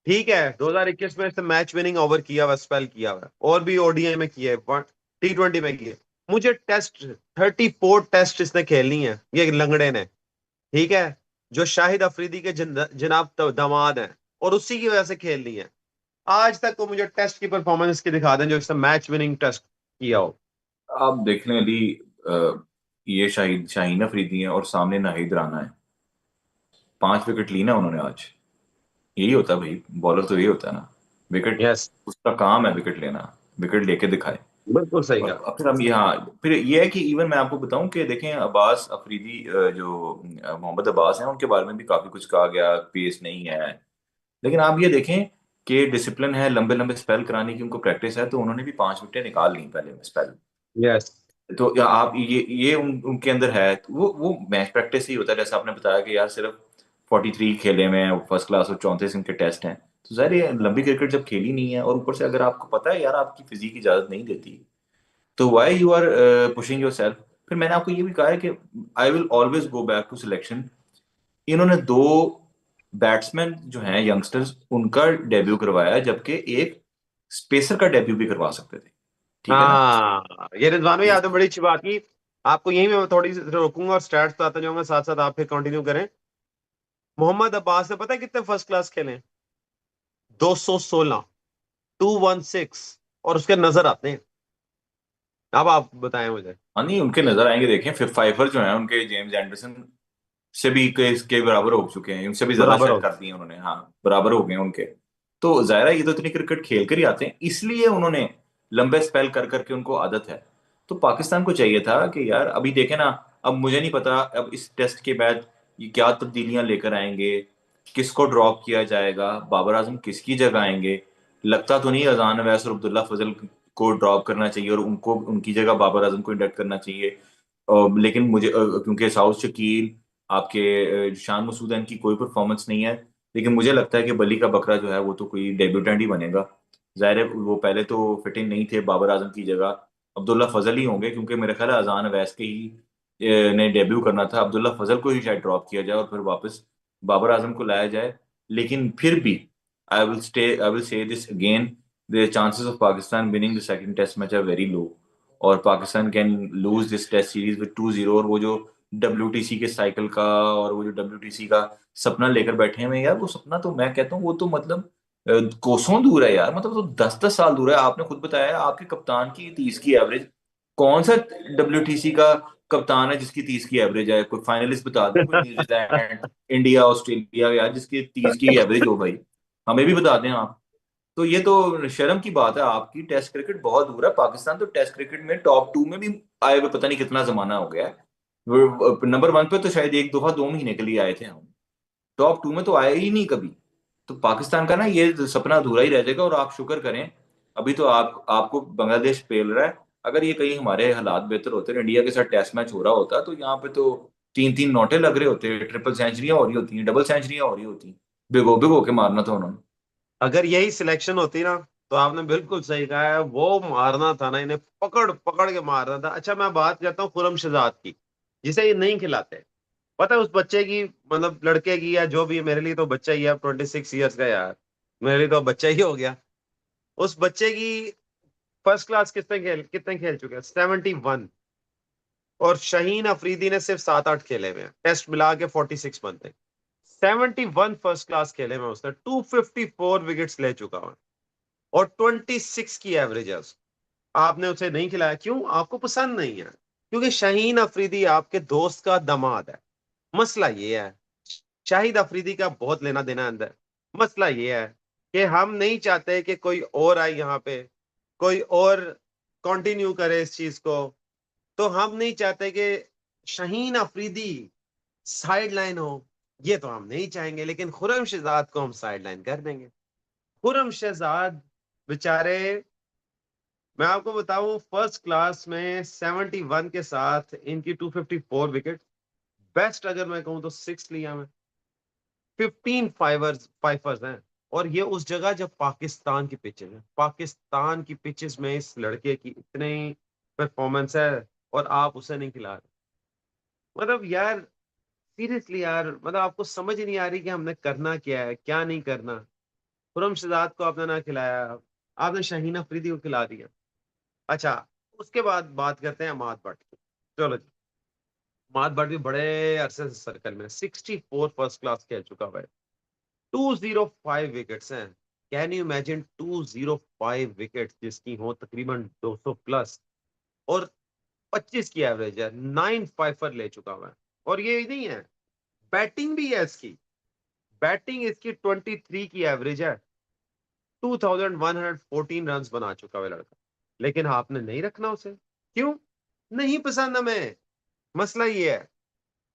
A: ठीक है, 2021 में इसने मैच विनिंग ओवर किया हुआ, स्पेल किया हुआ, और भी ODI में किया है, T20 में किया है। मुझे टेस्ट, 34 टेस्ट इसने खेलनी है ये लंगड़े ने। ठीक है, जो शाहिद अफरीदी के जनाब दामाद हैं, और उसी की वजह से खेलनी है। आज तक वो मुझे टेस्ट की परफॉर्मेंस की दिखा दें जो इसने मैच विनिंग टेस्ट किया हो।
B: आप देख लें अली, ये शाहीन अफरीदी है और सामने नाहिद राना है। 5 विकेट ली ना उन्होंने आज। यही होता है भाई, बॉलर तो यही होता है ना। विकेट,
A: यस,
B: उसका काम है विकेट लेना। विकेट लेके दिखाए।
A: बिल्कुल सही
B: और
A: कहा।
B: अब फिर हम यहाँ फिर ये है कि इवन मैं आपको बताऊं कि देखें अब्बास अफरीदी, जो मोहम्मद अब्बास हैं, उनके बारे में भी काफी कुछ कहा गया, पेस नहीं है। लेकिन आप ये देखें कि डिसिप्लिन है, लंबे लंबे स्पेल कराने की उनको प्रैक्टिस है, तो उन्होंने भी 5 विकेटें निकाल ली पहले स्पेल।
A: यस,
B: तो या आप ये उनके अंदर है, तो वो मैच प्रैक्टिस ही होता है, जैसे आपने बताया कि यार सिर्फ 43 खेले में फर्स्ट क्लास और 34 इनके टेस्ट हैं। तो ज़ाहिर है लंबी क्रिकेट जब खेली नहीं है, और ऊपर से अगर आपको पता है यार आपकी फिजिक इजाजत नहीं देती, तो why you are pushing yourself. फिर मैंने आपको ये भी कहा है कि I will always go back to selection. इन्होंने दो बैट्समैन जो हैं यंगस्टर्स उनका डेब्यू करवाया है, जबकि एक स्पेसर का डेब्यू भी करवा सकते थे। ठीक है ना?
A: हाँ, ये रिजवान भाई आपने बड़ी अच्छी बात की। आपको यही मैं थोड़ी सी रोकूंगा और स्टैट्स पे आता जाऊंगा, साथ साथ आप फिर कंटिन्यू करें। मोहम्मद अब्बास ने पता है कितने फर्स्ट क्लास खेले? 216, 216। और उसके नजर आते हैं। अब आप बताएं मुझे।
B: हाँ नहीं, उनके नजर आएंगे। देखें फाइफर जो है उनके, जेम्स एंडरसन से भी के बराबर हो चुके हैं, उनसे भी ज्यादा
A: बराबर
B: शायद
A: हो।
B: कर दिए उन्होंने। हाँ, बराबर हो गए हैं उनके। तो जाहिर है ये तो इतनी क्रिकेट खेल कर ही आते हैं, इसलिए उन्होंने लंबे स्पेल कर करके उनको आदत है। तो पाकिस्तान को चाहिए था कि यार अभी देखें ना, अब मुझे नहीं पता अब इस टेस्ट के बाद ये क्या तब्दीलियां लेकर आएंगे, किसको ड्रॉप किया जाएगा, बाबर आजम किसकी जगह आएंगे। लगता तो नहीं अजान अवैस और अब्दुल्ला फजल को ड्रॉप करना चाहिए और उनको उनकी जगह बाबर आजम को इंडक्ट करना चाहिए। लेकिन मुझे क्योंकि साउथ शकील, आपके शान मसूदन की कोई परफॉर्मेंस नहीं है। लेकिन मुझे लगता है कि बली का बकरा जो है वो तो कोई डेब्यूटेंट ही बनेगा। जाहिर है वो पहले तो फिटिंग नहीं थे, बाबर आजम की जगह अब्दुल्ला फजल ही होंगे, क्योंकि मेरे ख्याल है अजान अवैस के ही ने डेब्यू करना था। अब्दुल्ला फजल को ही शायद ड्रॉप किया जाए और फिर वापस बाबर आजम को लाया जाए। लेकिन फिर भी I will say this again, the chances of Pakistan winning the second test match are very low, और Pakistan can lose this test series with 2-0। और वो जो WTC के साइकिल का और वो जो WTC का सपना लेकर बैठे हैं यार, वो सपना तो मैं कहता हूँ वो तो मतलब कोसों दूर है यार। मतलब तो 10-10 साल दूर है। आपने खुद बताया आपके कप्तान की 30 की एवरेज। कौन सा WTC का कप्तान है जिसकी 30 की एवरेज है? कोई फाइनलिस्ट बता दें, कोई न्यूजीलैंड, इंडिया, ऑस्ट्रेलिया यार जिसकी 30 की एवरेज हो भाई, हमें भी बता दें आप। तो ये तो शर्म की बात है। आपकी टेस्ट क्रिकेट बहुत दूर है। पाकिस्तान तो टेस्ट क्रिकेट में टॉप 2 में भी आए हुए पता नहीं कितना जमाना हो गया है। नंबर 1 पे तो शायद एक दफा 2 महीने के लिए आए थे हम, टॉप 2 में तो आए ही नहीं कभी। तो पाकिस्तान का ना ये सपना अधूरा ही रह जाएगा। और आप शुक्र करें, अभी तो आपको बांग्लादेश पेल रहा है। अगर ये कहीं हमारे हालात बेहतर होते और इंडिया के साथ टेस्ट मैच हो रहा होता, तो यहाँ पे तो 3-3 नौटे लग रहे होते, ट्रिपल सेंचुरियां हो रही होती, डबल सेंचुरियां हो रही होती। भिगो भिगो के मारना था उन्होंने।
A: अगर यही सिलेक्शन होती ना, तो आपने बिल्कुल सही कहा है, वो मारना था ना, इन्हें पकड़ पकड़ के मारना था। अच्छा, मैं बात करता हूँ खुरम शहजाद की, जिसे ये नहीं खिलाते। पता है उस बच्चे की, मतलब लड़के की या जो भी है, मेरे लिए तो बच्चा ही है, 26 ईयर्स का यार। मेरे लिए तो बच्चा ही हो गया। उस बच्चे की फर्स्ट क्लास कितने खेल चुके हैं? 71। और शाहीन अफरीदी ने सिर्फ 7-8 खेले हुए हैं, टेस्ट मिला के 46 बनते हैं। 71 फर्स्ट क्लास खेले में उसने 254 विकेट्स ले चुका है। और 26 की एवरेज है उसकी। आपने उसे नहीं खिलाया, क्यों? आपको पसंद नहीं है, क्योंकि शाहीन अफरीदी आपके दोस्त का दामाद है। मसला ये है, शाहिद अफरीदी का बहुत लेना देना है अंदर। मसला ये है कि हम नहीं चाहते कि कोई और आए यहाँ पे, कोई और कंटिन्यू करे इस चीज को। तो हम नहीं चाहते कि शाहीन अफरीदी साइड लाइन हो। ये तो हम नहीं चाहेंगे, लेकिन खुरम शहजाद को हम साइड लाइन कर देंगे। खुरम शहजाद बेचारे, मैं आपको बताऊं, फर्स्ट क्लास में 71 के साथ इनकी 254 विकेट। बेस्ट अगर मैं कहूं तो 6 लिया मैं। 15 फाइवर्स हैं। और ये उस जगह जब पाकिस्तान की पिचेस है, पाकिस्तान की पिचेस में इस लड़के की इतनी परफॉर्मेंस है, और आप उसे नहीं खिला रहे। मतलब यार, सीरियसली यार, मतलब आपको समझ ही नहीं आ रही कि हमने करना क्या है, क्या नहीं करना। खुरम शहजाद को आपने ना खिलाया, आपने शाहीन अफरीदी को खिला दिया। अच्छा, उसके बाद बात करते हैं अमाद भट्ट की। चलो जी। अमाद भट्ट भी बड़े अरसे से सर्कल में, 64 फर्स्ट क्लास खेल चुका है। 205 विकेट्स हैं। कैन यू इमेजिन 205 विकेट्स जिसकी हो तकरीबन 200 प्लस। और 25 की एवरेज है, 9 फाइफर ले चुका हुआ है। और ये नहीं है, बैटिंग भी है इसकी। बैटिंग इसकी 23 की एवरेज है। 2114 रन बना चुका है लड़का। लेकिन आपने नहीं रखना उसे, क्यों? नहीं पसंद हमें। मसला ये है।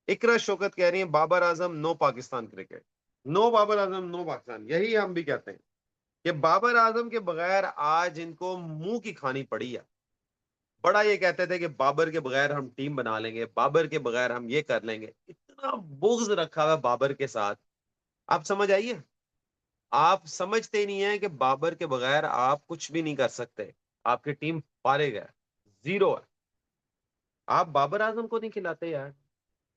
A: इकरा शौकत कह रही है Babar Azam no Pakistan cricket. No Babar Azam no Pakistan, यही हम भी कहते हैं कि बाबर आजम के बगैर आज इनको मुंह की खानी पड़ी है। बड़ा ये कहते थे कि बाबर के बगैर हम टीम बना लेंगे, बाबर के बगैर हम ये कर लेंगे। इतना बुग्ज रखा हुआ है बाबर के साथ। आप समझ आइए, आप समझते ही नहीं है कि बाबर के बगैर आप कुछ भी नहीं कर सकते। आपकी टीम फारिग है, जीरो है। आप बाबर आजम को नहीं खिलाते यार।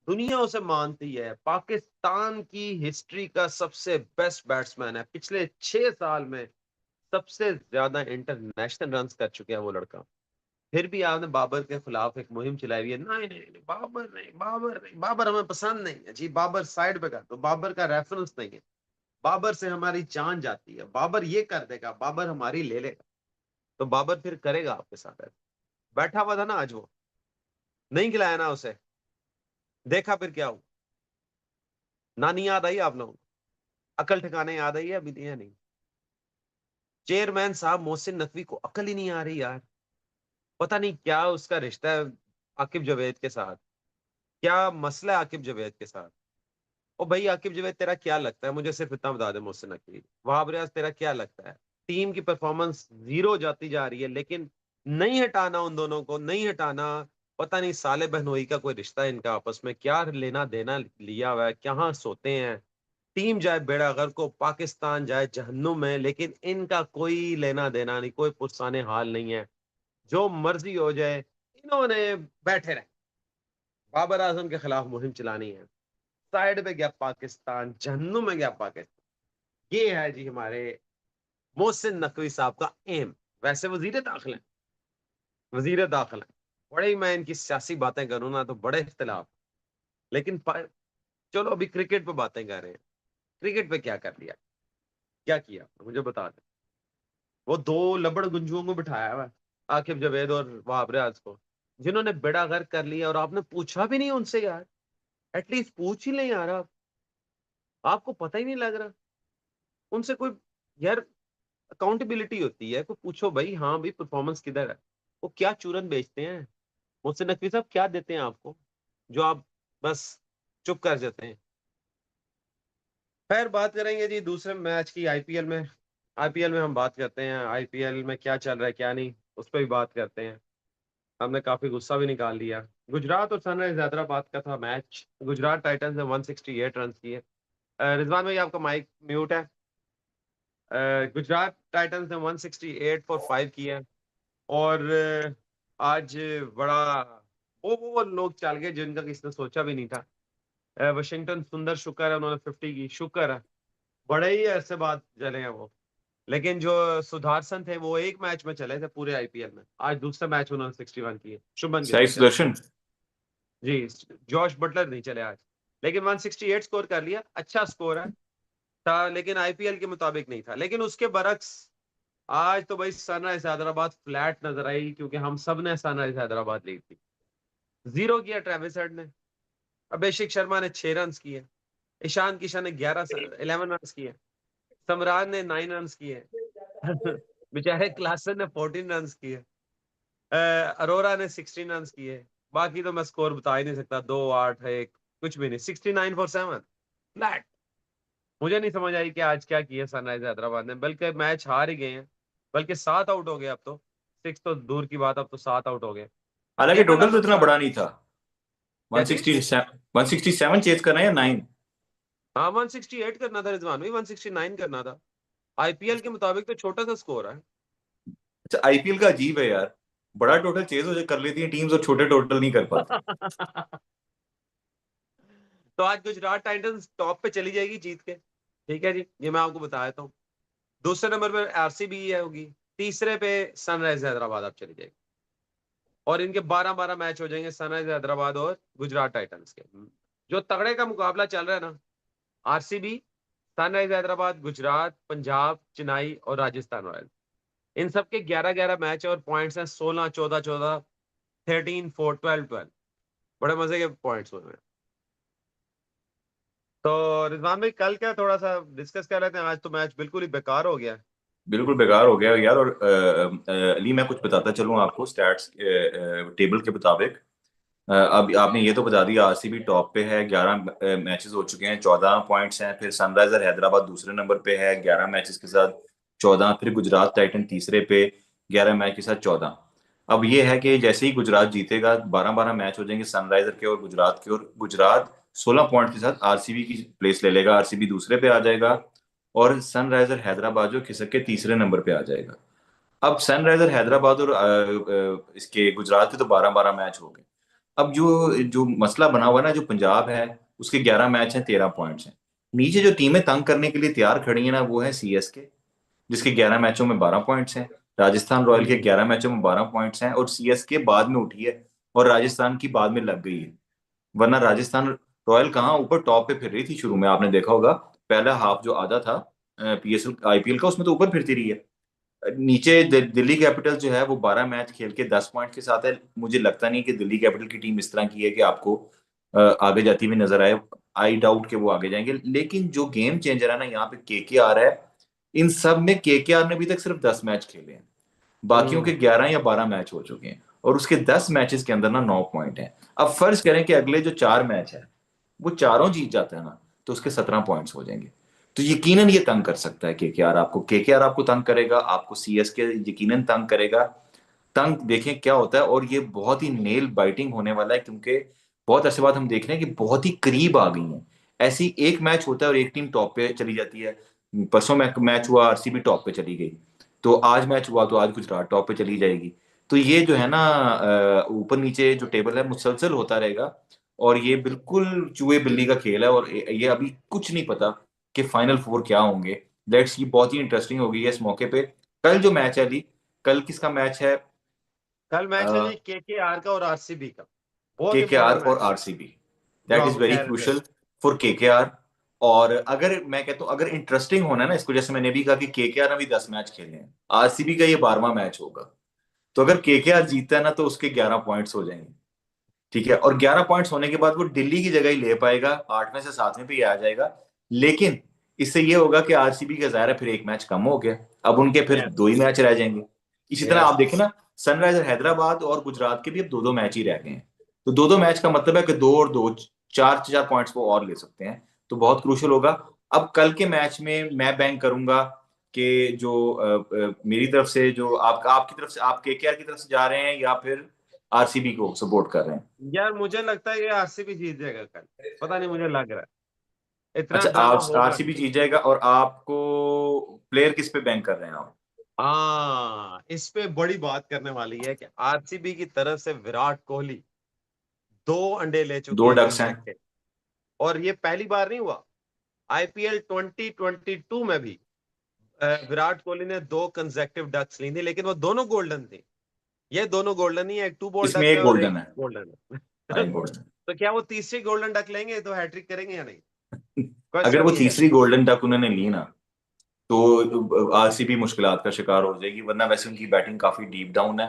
A: दुनिया उसे मानती है, पाकिस्तान की हिस्ट्री का सबसे बेस्ट बैट्समैन है, पिछले 6 साल में सबसे ज्यादा इंटरनेशनल रन कर चुके हैं वो लड़का। फिर भी आपने बाबर के खिलाफ एक मुहिम चलाई हुई है, नहीं नहीं नहीं, बाबर नहीं, बाबर नहीं, बाबर हमें पसंद नहीं है जी, बाबर साइड पे कर दो, बाबर का रेफरेंस नहीं है, बाबर से हमारी जान जाती है, बाबर ये कर देगा, बाबर हमारी ले लेगा। तो बाबर फिर करेगा आपके साथ ऐसा? बैठा हुआ था ना आज वो, नहीं खिलाया ना उसे, देखा फिर क्या हुआ? नानी याद आई आप लोगों को? अकल ठिकाने याद आई है अभी या नहीं? चेयरमैन साहब मोहसिन नकवी को अकल ही नहीं आ रही यार। पता नहीं क्या उसका रिश्ता है आकिब जावेद के साथ, क्या मसला है आकिब जावेद के साथ। ओ भाई आकिब जावेद तेरा क्या लगता है, मुझे सिर्फ इतना बता दे मोहसिन नकवी, वहाब रियाज तेरा क्या लगता है? टीम की परफॉर्मेंस जीरो जाती जा रही है, लेकिन नहीं हटाना उन दोनों को, नहीं हटाना। पता नहीं साले बहनोई का कोई रिश्ता है इनका आपस में, क्या लेना देना लिया हुआ है, कहाँ सोते हैं। टीम जाए बेड़ा गर्क को, पाकिस्तान जाए जहन्नुम में, लेकिन इनका कोई लेना देना नहीं, कोई पुरसाने हाल नहीं है। जो मर्जी हो जाए, इन्होंने बैठे रहे, बाबर आजम के खिलाफ मुहिम चलानी है। साइड पे गया पाकिस्तान, जहन्नुम में गया पाकिस्तान। ये है जी हमारे मोहसिन नकवी साहब का एम। वैसे वजीर दाखिल हैं, वजीर दाखिल हैं। बड़े ही मैं इनकी सियासी बातें करूँ ना तो बड़े इख्तलाफ। लेकिन चलो अभी क्रिकेट पे बातें कर रहे हैं। क्रिकेट पे क्या कर लिया, क्या किया मुझे बता दें। वो दो लबड़ गुंजुओं को बिठाया हुआ है, आकिब जावेद और वहाब रियाज को, जिन्होंने बेड़ा गर्क कर लिया, और आपने पूछा भी नहीं उनसे यार। एटलीस्ट पूछ ही लें यार आप, आपको पता ही नहीं लग रहा उनसे कोई यार। अकाउंटेबिलिटी होती है, कोई पूछो भाई, हाँ भाई परफॉर्मेंस किधर है। वो क्या चूरन बेचते हैं, मुझसे नकवी साहब क्या देते हैं आपको, जो आप बस चुप कर जाते हैं। खैर बात करेंगे जी दूसरे मैच की, आईपीएल में। आईपीएल में हम बात करते हैं, आईपीएल में क्या चल रहा है क्या नहीं, उस पर भी बात करते हैं। हमने काफी गुस्सा भी निकाल लिया। गुजरात और सनराइज हैदराबाद का था मैच। गुजरात टाइटंस ने 168 रन किए। रिजवान भाई आपका माइक म्यूट है। गुजरात टाइटंस ने 168 फॉर 5 किया। और आज बड़ा वो लोग चल गए जिनका किसी ने सोचा भी नहीं था। वाशिंगटन सुंदर, शुक्र है उन्होंने 50 की, शुक्र है। बड़े ही अरसे बाद चले हैं वो। लेकिन जो सुधारसन थे वो एक मैच में चले थे पूरे आईपीएल में, आज दूसरे मैच में उन्होंने 61 किए, शुभमन गिल
B: साई
A: नहीं चले।
B: सुदर्शन।
A: जी, जॉश बटलर नहीं चले आज। लेकिन 168 स्कोर कर लिया, अच्छा स्कोर है। था लेकिन आईपीएल के मुताबिक नहीं था। लेकिन उसके बरक्स आज तो भाई सनराइज हैदराबाद फ्लैट नजर आई, क्योंकि हम सब ने सनराइज हैदराबाद ली थी। जीरो किया ट्रेविस हेड ने, अभिषेक शर्मा ने 6 रन किए, ईशान किशन ने 11 रन किए, समरान ने 9 रन किए, बेचारे क्लासन ने 14 रन किए, अरोरा ने 16 रन किए। बाकी तो मैं स्कोर बता ही नहीं सकता, 2-8-1 कुछ भी नहीं, 69 फॉर 7 फ्लैट। मुझे नहीं समझ आई कि आज क्या किया सनराइज हैदराबाद ने, बल्कि मैच हार ही गए हैं। बल्कि 7 आउट हो गए अब तो, 6 तो दूर की बात, अब तो 7 आउट हो गए।
B: हालांकि
A: केएल
B: टोटल तो
A: राहुल
B: इतना
A: स्टार्ट,
B: बड़ा नहीं था।
A: क्या चीज?
B: 167 चेज कर रहे हैं या 9?
A: हाँ 168 करना था रिजवान भाई, 169 करना था। आईपीएल के मुताबिक तो छोटा सा स्कोर है।
B: अच्छा, आईपीएल का अजीब है यार, बड़ा टोटल चेज हो जाए कर लेती हैं टीम्स और छोटे टोटल नहीं कर पाती।
A: तो आज गुजरात टाइटंस टॉप पे चली जाएगी जीत के, ठीक है जी, ये मैं आपको बता देता हूँ। दूसरे नंबर पे आरसीबी है होगी, तीसरे पे सनराइज हैदराबाद अब चली जाएगी। और इनके 12-12 मैच हो जाएंगे सनराइज हैदराबाद और गुजरात टाइटंस के। जो तगड़े का मुकाबला चल रहा है ना, आरसीबी, सनराइज हैदराबाद, गुजरात, पंजाब, चेन्नई और राजस्थान रॉयल्स, इन सब के 11-11 मैच और पॉइंट्स हैं, 16, 14, 14, 13, 4, 12, 12। बड़े मजे के पॉइंट्स हुए हैं। तो रिजवान भाई कल क्या थोड़ा सा डिस्कस कर रहे थे, आज तो मैच बिल्कुल ही बेकार हो गया।
B: बिल्कुल बेकार हो गया यार। और अली, मैं कुछ बताता चलूं आपको स्टैट्स टेबल के मुताबिक। अब आपने ये तो बता दिया आरसीबी टॉप पे है, 11 मैचेस हो चुके हैं, 14 पॉइंट्स हैं। फिर सनराइजर हैदराबाद दूसरे नंबर पे है 11 मैचेस के साथ 14। फिर गुजरात टाइटन तीसरे पे 11 मैच के साथ 14। अब ये है कि जैसे ही गुजरात जीतेगा 12-12 मैच हो जाएंगे सनराइजर के और गुजरात के, और गुजरात 16 पॉइंट के साथ आरसीबी की प्लेस ले लेगा, आरसीबी दूसरे पे आ जाएगा और सनराइजर हैदराबाद जो खिसक के तीसरे नंबर पे आ जाएगा। अब सनराइजर हैदराबाद और इसके गुजरात के तो 12-12 मैच हो गए। अब जो जो मसला बना हुआ है ना, जो पंजाब है उसके 11 मैच हैं, 13 पॉइंट्स हैं। नीचे जो टीमें तंग करने के लिए तैयार खड़ी है ना, वो है सीएसके, जिसके 11 मैचों में 12 पॉइंट्स हैं। राजस्थान रॉयल के
A: हम्म
B: 11 मैचों में 12 पॉइंट्स हैं, और सीएसके बाद में उठी है और राजस्थान की बाद में लग गई है। वरना राजस्थान रॉयल कहाँ ऊपर टॉप पे फिर रही थी शुरू में, आपने देखा होगा। पहला हाफ जो आधा था पीएसएल आईपीएल का, उसमें तो ऊपर फिरती रही है। नीचे दिल्ली कैपिटल जो है वो 12 मैच खेल के 10 पॉइंट के साथ है। मुझे लगता नहीं कि दिल्ली कैपिटल की टीम इस तरह की है कि आपको आगे जाती हुई नजर आए। आई डाउट कि वो आगे जाएंगे। लेकिन जो गेम चेंजर है ना यहाँ पे केकेआर है। इन सब में केकेआर ने अभी तक सिर्फ 10 मैच खेले हैं, बाकियों के
A: हम्म
B: 11 या 12 मैच हो चुके हैं, और उसके 10 मैचेस के अंदर ना 9 पॉइंट हैं। अब फर्ज करें कि अगले जो 4 मैच है वो चारों जीत जाता है ना, तो उसके 17 पॉइंट्स हो जाएंगे। तो यकीनन ये तंग कर सकता है केकेआर आपको तंग करेगा, आपको सीएसके यकीनन तंग करेगा। तंग देखें क्या होता है, और ये बहुत ही नेल बाइटिंग होने वाला है, क्योंकि बहुत ऐसे बात हम देख रहे हैं कि बहुत ही करीब आ गई हैं। ऐसी एक मैच होता है और एक टीम टॉप पे चली जाती है। परसों मैच हुआ, आरसीबी टॉप पे चली गई। तो आज मैच हुआ तो आज गुजरात टॉप पे चली जाएगी। तो ये जो है ना ऊपर नीचे जो टेबल है मुसलसल होता रहेगा। और ये बिल्कुल चूहे बिल्ली का खेल है, और ये अभी कुछ नहीं पता कि फाइनल फोर क्या होंगे। लेट्स, ये बहुत ही इंटरेस्टिंग हो गई है इस मौके पे। कल जो मैच है अली, कल किसका मैच है?
A: कल मैच है जी केकेआर का और आरसीबी का, बहुत
B: केकेआर
A: इंपॉर्टेंट
B: और
A: मैच है
B: आरसीबी,
A: जो
B: दैट इज
A: हम
B: वेरी
A: कह रहे थे।
B: Crucial for KKR. और अगर मैं कहता हूँ अगर इंटरेस्टिंग होना है ना इसको, जैसे मैंने भी कहा कि केकेआर ने भी 10 मैच खेले हैं, आरसीबी का ये 12वां मैच होगा। तो अगर केकेआर जीतता है ना तो उसके 11 पॉइंट्स हो जाएंगे। ठीक है, और 11 पॉइंट्स होने के बाद वो दिल्ली की जगह ही ले पाएगा, 8वें से 7वें पे ही आ जाएगा। लेकिन इससे ये होगा कि आरसीबी का ज़ाहिर है फिर एक मैच कम हो गया, अब उनके फिर
A: यस
B: दो ही मैच रह जाएंगे। इसी तरह
A: यस।
B: आप देखें ना, सनराइजर हैदराबाद और गुजरात के भी अब दो दो मैच ही रह गए हैं। तो दो दो मैच का मतलब है कि दो और दो, चार चार पॉइंट्स वो और ले सकते हैं। तो बहुत क्रूशल होगा। अब कल के मैच में मैं बैंक करूंगा कि जो मेरी तरफ से, जो आपकी तरफ से, आप केकेआर की तरफ से जा रहे हैं या फिर आरसीबी को सपोर्ट कर रहे हैं?
A: यार मुझे लगता है कि आरसीबी जीत जाएगा कल, पता नहीं मुझे लग रहा है इतना
B: अच्छा,
A: ड्रामा
B: आप
A: होगा
B: आरसीबी
A: नहीं।
B: जीत जाएगा, और आपको प्लेयर किस पे बैंक कर रहे हैं आप?
A: हाँ, इस पे बड़ी बात करने वाली है कि आरसीबी की तरफ से विराट कोहली 2 अंडे ले चुके
B: दो
A: हैं
B: डक्स हैं।
A: कमबैक के। और ये पहली बार नहीं हुआ, आईपीएल 2022 में भी विराट कोहली ने 2 कंसेक्टिव डक्स ली थी, लेकिन वो दोनों गोल्डन थी। ये दोनों गोल्डन ही है, एक 2 बॉल
B: इसमें
A: डक
B: एक
A: है और
B: गोल्डन
A: एक
B: है।
A: गोल्डन
B: हाँ,
A: है।
B: एक गोल्डन।
A: तो क्या वो तीसरी गोल्डन डक लेंगे तो हैट्रिक करेंगे या नहीं?
B: अगर
A: क्वेश्चन
B: वो
A: ये है।
B: तीसरी गोल्डन डक उन्होंने ली ना, तो आरसीबी मुश्किलात का शिकार हो जाएगी, वरना वैसे उनकी बैटिंग काफी डीप डाउन है।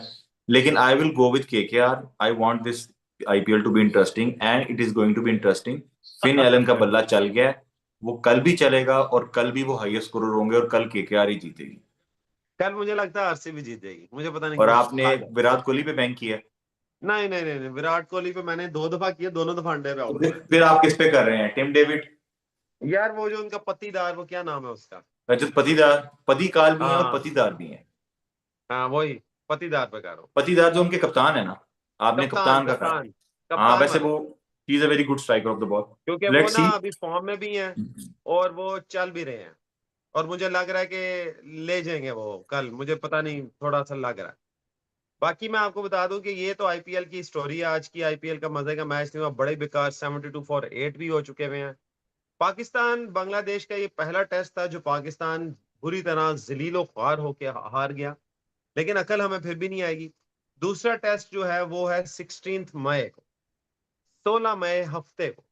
B: लेकिन I will go with KKR. I want this IPL to be interesting, and it is going to be interesting. Finn Allen का बल्ला चल गया है, वो कल भी चलेगा, और कल भी वो हाईएस्ट स्कोरर होंगे, और कल केकेआर ही जीतेगी।
A: कल मुझे लगता है आरसीबी जीत जाएगी, मुझे पता नहीं
B: और
A: क्यों
B: आपने
A: लग रहा
B: विराट कोहली पे बैंक किया है।
A: है। नहीं नहीं नहीं नहीं, विराट कोहली पे मैंने 2 दफा किया, दोनों दफा अंडे पे
B: तो
A: आउट हुआ
B: फिर आप किस पे कर रहे हैं? Tim David?
A: है। यार वो जो उनका पत्तीदार, वो क्या नाम है उसका?
B: रजत पटीदार? पतीकाल भी हैं और
A: हाँ
B: पतीदार भी हैं।
A: हाँ, वही पत्तीदार पे करो।
B: पतीदार जो उनके कप्तान है ना, आपने
A: कप्तान
B: कप्तान का कहा।
A: कप्तान
B: हाँ,
A: कप्तान
B: वैसे
A: वाले,
B: वो ही is a very good striker of the ball.
A: क्योंकि वो
B: लेट्स
A: ना
B: सी।
A: अभी फॉर्म में भी हैं और वो चल भी रहे हैं। और मुझे लग रहा है कि ले जाएंगे वो कल, मुझे पता नहीं, थोड़ा सा लग रहा है। बाकी मैं आपको बता दूं कि ये तो आईपीएल की स्टोरी है, आज की आईपीएल का मजे का मैच नहीं हुआ, बड़े बेकार 72 फॉर 8 भी हो चुके हुए हैं। पाकिस्तान बांग्लादेश का ये पहला टेस्ट था जो पाकिस्तान बुरी तरह जलीलो ख्वार होके हार गया, लेकिन अकल हमें फिर भी नहीं आएगी। दूसरा टेस्ट जो है वो है 16 मई को, 16 मई हफ्ते को।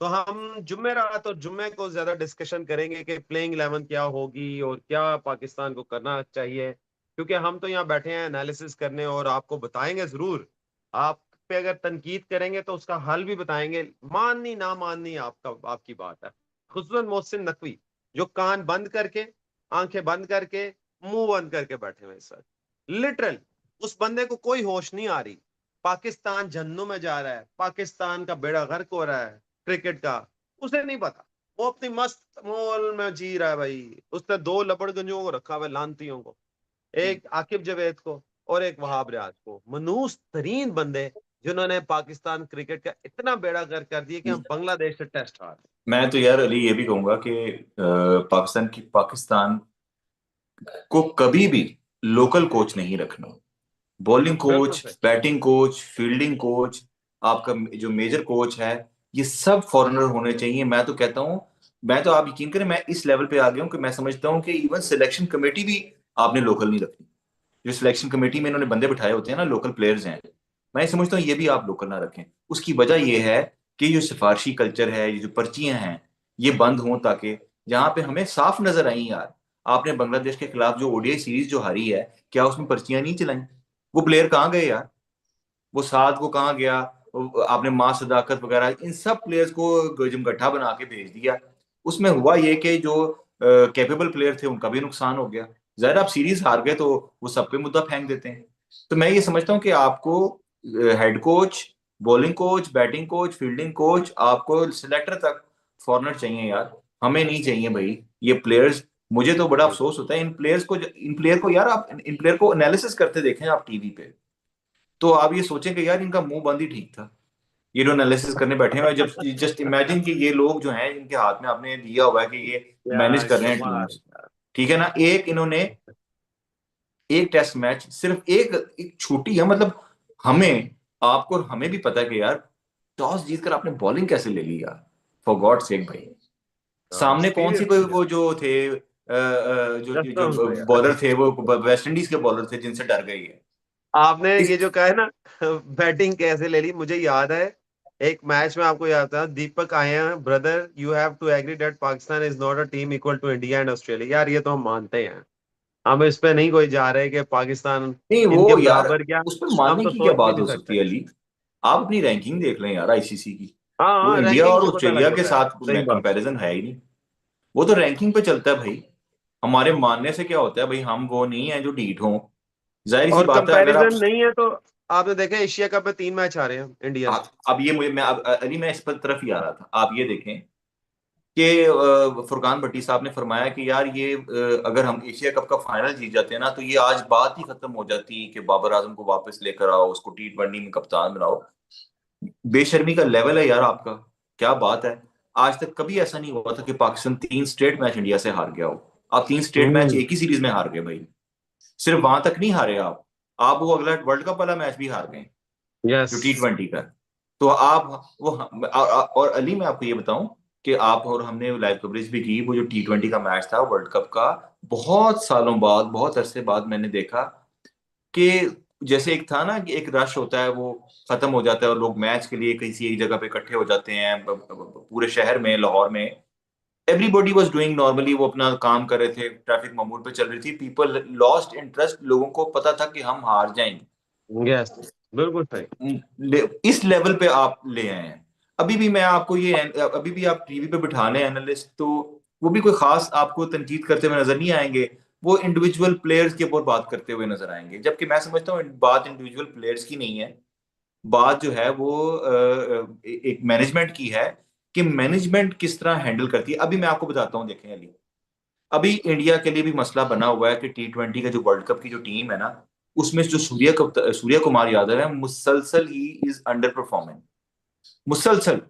A: तो हम जुमेरात और जुम्मे को ज्यादा डिस्कशन करेंगे कि प्लेइंग 11 क्या होगी और क्या पाकिस्तान को करना चाहिए, क्योंकि हम तो यहाँ बैठे हैं एनालिसिस करने और आपको बताएंगे जरूर। आप पे अगर तनकीद करेंगे तो उसका हल भी बताएंगे, माननी ना माननी आपका, आपकी बात है। खुसूसन मोहसिन नकवी, जो कान बंद करके, आंखें बंद करके, मुंह बंद करके बैठे हुए इस वक्त, लिटरल उस बंदे को कोई होश नहीं आ रही। पाकिस्तान जन्नों में जा रहा है, पाकिस्तान का बेड़ा गर्क हो रहा है क्रिकेट का, उसे नहीं पता। वो अपनी मस्त मोल में जी रहा है भाई। उसने 2 लपड़गंजों को रखा हुआ है, लानतियों को, एक आकिब जावेद को और एक वहाब रियाज को, मनूस तरीन बंदे जिन्होंने पाकिस्तान क्रिकेट का इतना बेड़ा गर्क कर दिया कि हम बांग्लादेश से टेस्ट हार।
B: मैं तो यार अली ये भी कहूंगा कि पाकिस्तान को कभी भी लोकल कोच नहीं रखना। बॉलिंग
A: बिल्कुल
B: कोच,
A: सही।
B: बैटिंग कोच, फील्डिंग कोच, आपका जो मेजर कोच है, ये सब फॉरेनर होने चाहिए। मैं तो कहता हूँ, मैं तो आप यकीन करें, मैं इस लेवल पे आ गया हूँ कि मैं समझता हूँ कि इवन सिलेक्शन कमेटी भी आपने लोकल नहीं रखनी। जो सिलेक्शन कमेटी में इन्होंने बंदे बिठाए होते हैं ना, लोकल प्लेयर्स हैं, मैं समझता हूँ ये भी आप लोकल ना रखें। उसकी वजह ये है कि जो सिफारशी कल्चर है, ये जो पर्चियां हैं, ये बंद हों, ताकि जहां पे हमें साफ नजर आई यार, आपने बांग्लादेश के खिलाफ जो ओडीआई सीरीज जो हारी है, क्या उसमें पर्चियां नहीं चलाई? वो प्लेयर कहाँ गए यार? वो साथ को कहाँ गया? आपने मां सदाकत वगैरह इन सब प्लेयर्स को जमगट्ठा बना के भेज दिया। उसमें हुआ ये कि जो कैपेबल प्लेयर थे उनका भी नुकसान हो गया। जाहिर आप सीरीज हार गए तो वो सब पे मुद्दा फेंक देते हैं। तो मैं ये समझता हूँ कि आपको head coach, bowling coach, batting coach, fielding coach, आपको सिलेक्टर तक फॉरनर चाहिए यार। हमें नहीं चाहिए भाई ये प्लेयर्स। मुझे तो बड़ा अफसोस होता है इन प्लेयर को यार, आप इन प्लेयर को एनालिसिस करते देखें आप टीवी पे, तो आप ये सोचें कि यार इनका मुंह बंद ही ठीक था। ये जो एनालिसिस करने बैठे हुए हैं, जब जस्ट इमेजिन कि ये लोग जो हैं इनके हाथ में आपने दिया हुआ है कि ये
A: क्या
B: मैनेज कर रहे हैं
A: कमाल।
B: टीम्स, ठीक है ना? एक इन्होंने एक टेस्ट मैच सिर्फ एक छूटी है, मतलब हमें, आपको और हमें भी पता है कि यार टॉस जीतकर आपने बॉलिंग कैसे ले ली यार, फॉर गॉड सेक भाई। सामने कौन सी कोई
A: एक्सपीरियंस
B: वो जो थे जो जो
A: कस्टम्स है यार।
B: बॉलर थे, वो वेस्ट इंडीज के बॉलर थे जिनसे डर गई है
A: आपने
B: इस।
A: ये जो कहा है ना बैटिंग कैसे ले ली, मुझे याद है एक मैच में, आपको याद था दीपक आए हैं, brother you have to agree that Pakistan is not a team equal to India and Australia. यार ये तो हम मानते हैं, हम इस पे नहीं कोई जा रहे कि पाकिस्तान
B: नहीं
A: इनके
B: वो यार,
A: बराबर क्या,
B: उस पर
A: हम
B: मानने
A: तो
B: की क्या
A: सोच भी
B: बात
A: नहीं
B: हो
A: सकते।
B: सकती है अली? आप अपनी रैंकिंग देख लें यार आईसीसी की।
A: हाँ
B: वो
A: हाँ,
B: इंडिया
A: रैंकिंग
B: और
A: से पता लग
B: ऑस्ट्रेलिया के
A: जाता है,
B: साथ
A: सही बात।
B: कंपैरिजन है ही नहीं। वो तो रैंकिंग पे चलता है भाई। हमारे मानने से क्या होता है भाई? हम वो नहीं है जो ढीठ हों। जाहिर सी
A: और
B: बात है, अगर आप
A: कंपैरिजन नहीं है तो आपने देखा एशिया कप में 3 मैच हारे हैं इंडिया से।
B: अब ये मुझे मैं अली मैं इस पर तरफ ही आ रहा था। आप ये देखें कि फुरकान भट्टी साहब ने फरमाया कि यार ये अगर हम एशिया कप का फाइनल जीत जाते हैं ना, तो ये आज बात ही खत्म हो जाती कि बाबर आजम को वापस लेकर आओ, उसको T20 में कप्तान बनाओ। बेशर्मी का लेवल है यार आपका। क्या बात है? आज तक कभी ऐसा नहीं हुआ था कि पाकिस्तान 3 स्ट्रेट मैच इंडिया से हार गया हो। आप 3 स्ट्रेट मैच
A: हम्म।
B: एक ही सीरीज में हार गए भाई। सिर्फ वहां तक नहीं हारे आप वो अगला वर्ल्ड कप वाला मैच भी हार गए,
A: यस।
B: जो T20 का है। तो आप वो और अली मैं आपको ये बताऊं कि आप और हमने लाइव कवरेज भी की। वो जो T20 का मैच था वर्ल्ड कप का, बहुत सालों बाद, बहुत अरसे बाद मैंने देखा कि जैसे एक था ना कि एक रश होता है, वो खत्म हो जाता है और लोग मैच के लिए किसी एक जगह पे इकट्ठे हो जाते हैं, पूरे शहर में, लाहौर में। एवरीबॉडी वाज डूइंग नॉर्मली, वो अपना काम कर रहे थे, ट्रैफिक मामूल पे चल रही थी, पीपल लॉस्ट इंटरेस्ट, लोगों को पता था कि हम हार जाएंगे।
A: यस, बिल्कुल सही।
B: इस लेवल पे आप ले आए हैं। अभी भी मैं आपको ये, अभी भी आप टीवी पे बिठा लें एनालिस्ट, तो वो भी कोई खास आपको तनकीद करते हुए नजर नहीं आएंगे। वो इंडिविजुअल प्लेयर्स के ऊपर बात करते हुए नजर आएंगे, जबकि मैं समझता हूँ बात इंडिविजुअल प्लेयर्स की नहीं है। बात जो है वो एक मैनेजमेंट की है, कि मैनेजमेंट किस तरह हैंडल करती है। अभी मैं आपको बताता हूँ, देखें अली, अभी इंडिया के लिए भी मसला बना हुआ है कि T20 का जो वर्ल्ड कप की जो टीम है ना, उसमें जो सूर्य कुमार यादव है, मुसलसल ही इज अंडर परफॉर्मिंग, मुसलसल।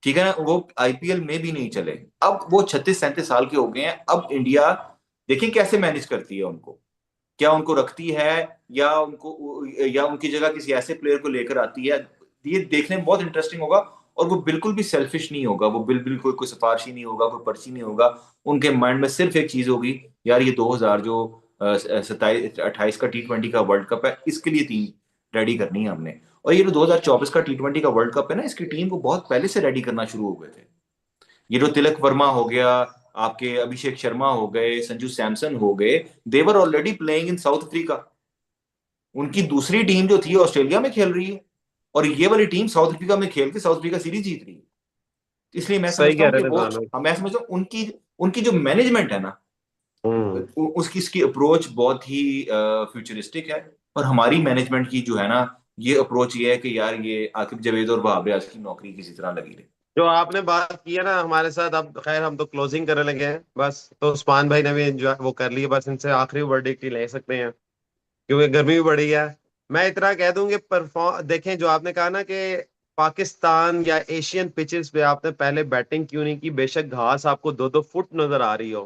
B: ठीक है ना? वो आईपीएल में भी नहीं चले। अब वो 36-37 साल के हो गए हैं। अब इंडिया देखिए कैसे मैनेज करती है उनको, क्या उनको रखती है, या उनकी जगह किसी ऐसे प्लेयर को लेकर आती है। ये देखने में बहुत इंटरेस्टिंग होगा। और वो बिल्कुल भी सेल्फिश नहीं होगा, वो बिल्कुल कोई सिफारशी नहीं होगा, कोई पर्ची नहीं होगा। उनके माइंड में सिर्फ एक चीज होगी, यार ये 2000 जो 27-28 का T20 का वर्ल्ड कप है, इसके लिए टीम रेडी करनी है हमने। और ये जो 2024 का T20 का वर्ल्ड कप है ना, इसकी टीम को बहुत पहले से रेडी करना शुरू हो गए थे। ये जो तिलक वर्मा हो गया, आपके अभिषेक शर्मा हो गए, संजू सैमसन हो गए, they're already playing in South Africa. उनकी दूसरी टीम जो थी ऑस्ट्रेलिया में खेल रही है, और ये वाली टीम साउथ अफ्रीका में खेल के साउथ अफ्रीका सीरीज जीत रही है। इसलिए मैं
A: सही
B: समझता
A: कह
B: हूँ कि
A: रहे थे
B: वो,
A: दानव।
B: मैं समझता हूँ उनकी उनकी जो मैनेजमेंट है ना,
A: हम्म।
B: उसकी इसकी अप्रोच बहुत ही फ्यूचरिस्टिक है। और हमारी मैनेजमेंट की जो है ना, ये अप्रोच ये है कि यार ये आकिब जावेद और वहाब रियाज की नौकरी किसी तरह लगी रही।
A: जो आपने बात की है ना हमारे साथ, अब खैर हम तो क्लोजिंग करने लगे हैं बस, तो उस्मान भाई ने भी एंजॉय वो कर लिए, बस इनसे आखिरी वर्डिक्ट ही ले सकते हैं क्योंकि गर्मी भी बढ़ी है। मैं इतना कह दूं कि परफॉर्म देखें, जो आपने कहा ना कि पाकिस्तान या एशियन पिचेस पे आपने पहले बैटिंग क्यों नहीं की, बेशक घास आपको 2-2 फुट नजर आ रही हो।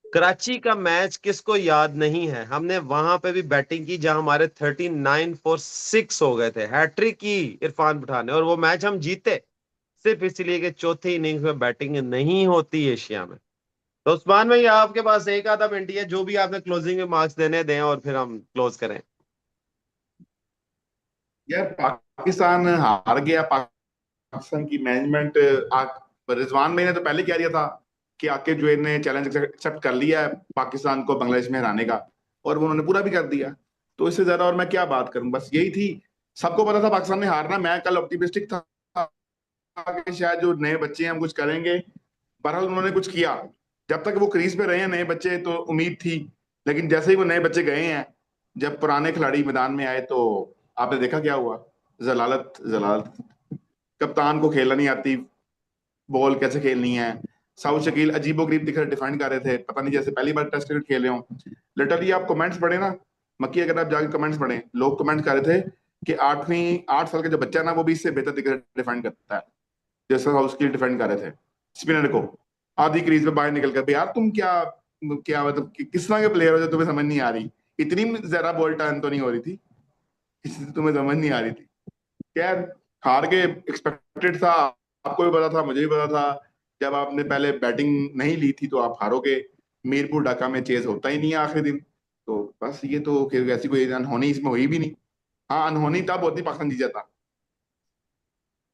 A: कराची का मैच किसको याद नहीं है, हमने वहां पे भी बैटिंग की जहां हमारे 39 फॉर 6 हो गए थे, हैट्रिक की इरफान पठान ने, और वो मैच हम जीते सिर्फ इसलिए कि चौथी इनिंग्स में बैटिंग नहीं होती एशिया में। तो उस्मान भाई, आपके पास एक आधा मिनट ही है, जो भी आपने क्लोजिंग में मार्क्स देने दें और फिर हम क्लोज करें।
C: यार पाकिस्तान हार गया। पाकिस्तान की मैनेजमेंट, रिजवान भाई ने तो पहले कह दिया था कि आके जो ने चैलेंज एक्सेप्ट कर लिया है पाकिस्तान को बांग्लादेश में हराने का, और वो उन्होंने पूरा भी कर दिया। तो इससे ज्यादा और मैं क्या बात करूं, बस यही थी। सबको पता था पाकिस्तान ने हारना। मैं कल ऑप्टिमिस्टिक था कि शायद जो नए बच्चे हैं हम कुछ करेंगे। बहरहाल उन्होंने कुछ किया। जब तक वो क्रीज पे रहे हैं नए बच्चे तो उम्मीद थी, लेकिन जैसे ही वो नए बच्चे गए हैं, जब पुराने खिलाड़ी मैदान में आए तो आपने देखा क्या हुआ। जलालत जलालत। कप्तान को खेलना नहीं आती, बॉल कैसे खेलनी है। साउथ शकील अजीबोगरीब दिख रहे, डिफेंड कर रहे थे, पता नहीं जैसे पहली बार टेस्ट क्रिकेट खेल रहे हो। लिटरली आप कमेंट्स पढ़े ना, मक्की, अगर आप जाके कमेंट्स पढ़े, लोग कमेंट कर रहे थे कि 8 साल का जो बच्चा है ना वो भी इससे बेहतर दिख रहा डिफेंड करता है, जैसे साउथ शकील डिफेंड कर रहे थे स्पिनर को आधी क्रीज पे बाहर निकल कर। यार तुम क्या क्या मतलब किस तरह के प्लेयर हो जो तुम्हें समझ नहीं आ रही। इतनी जरा बॉल टर्न तो नहीं हो रही थी, इसलिए तुम्हें समझ नहीं आ रही थी। खैर, हार के एक्सपेक्टेड था, आपको भी पता था, मुझे भी पता था। जब आपने पहले बैटिंग नहीं ली थी तो आप हारोगे। मीरपुर ढाका में चेज होता ही नहीं है आखिरी दिन। तो बस ये तो फिर ऐसी कोई अनहोनी इसमें हुई भी नहीं। हाँ, अनहोनी तब होती पाकिस्तान जीत जाता,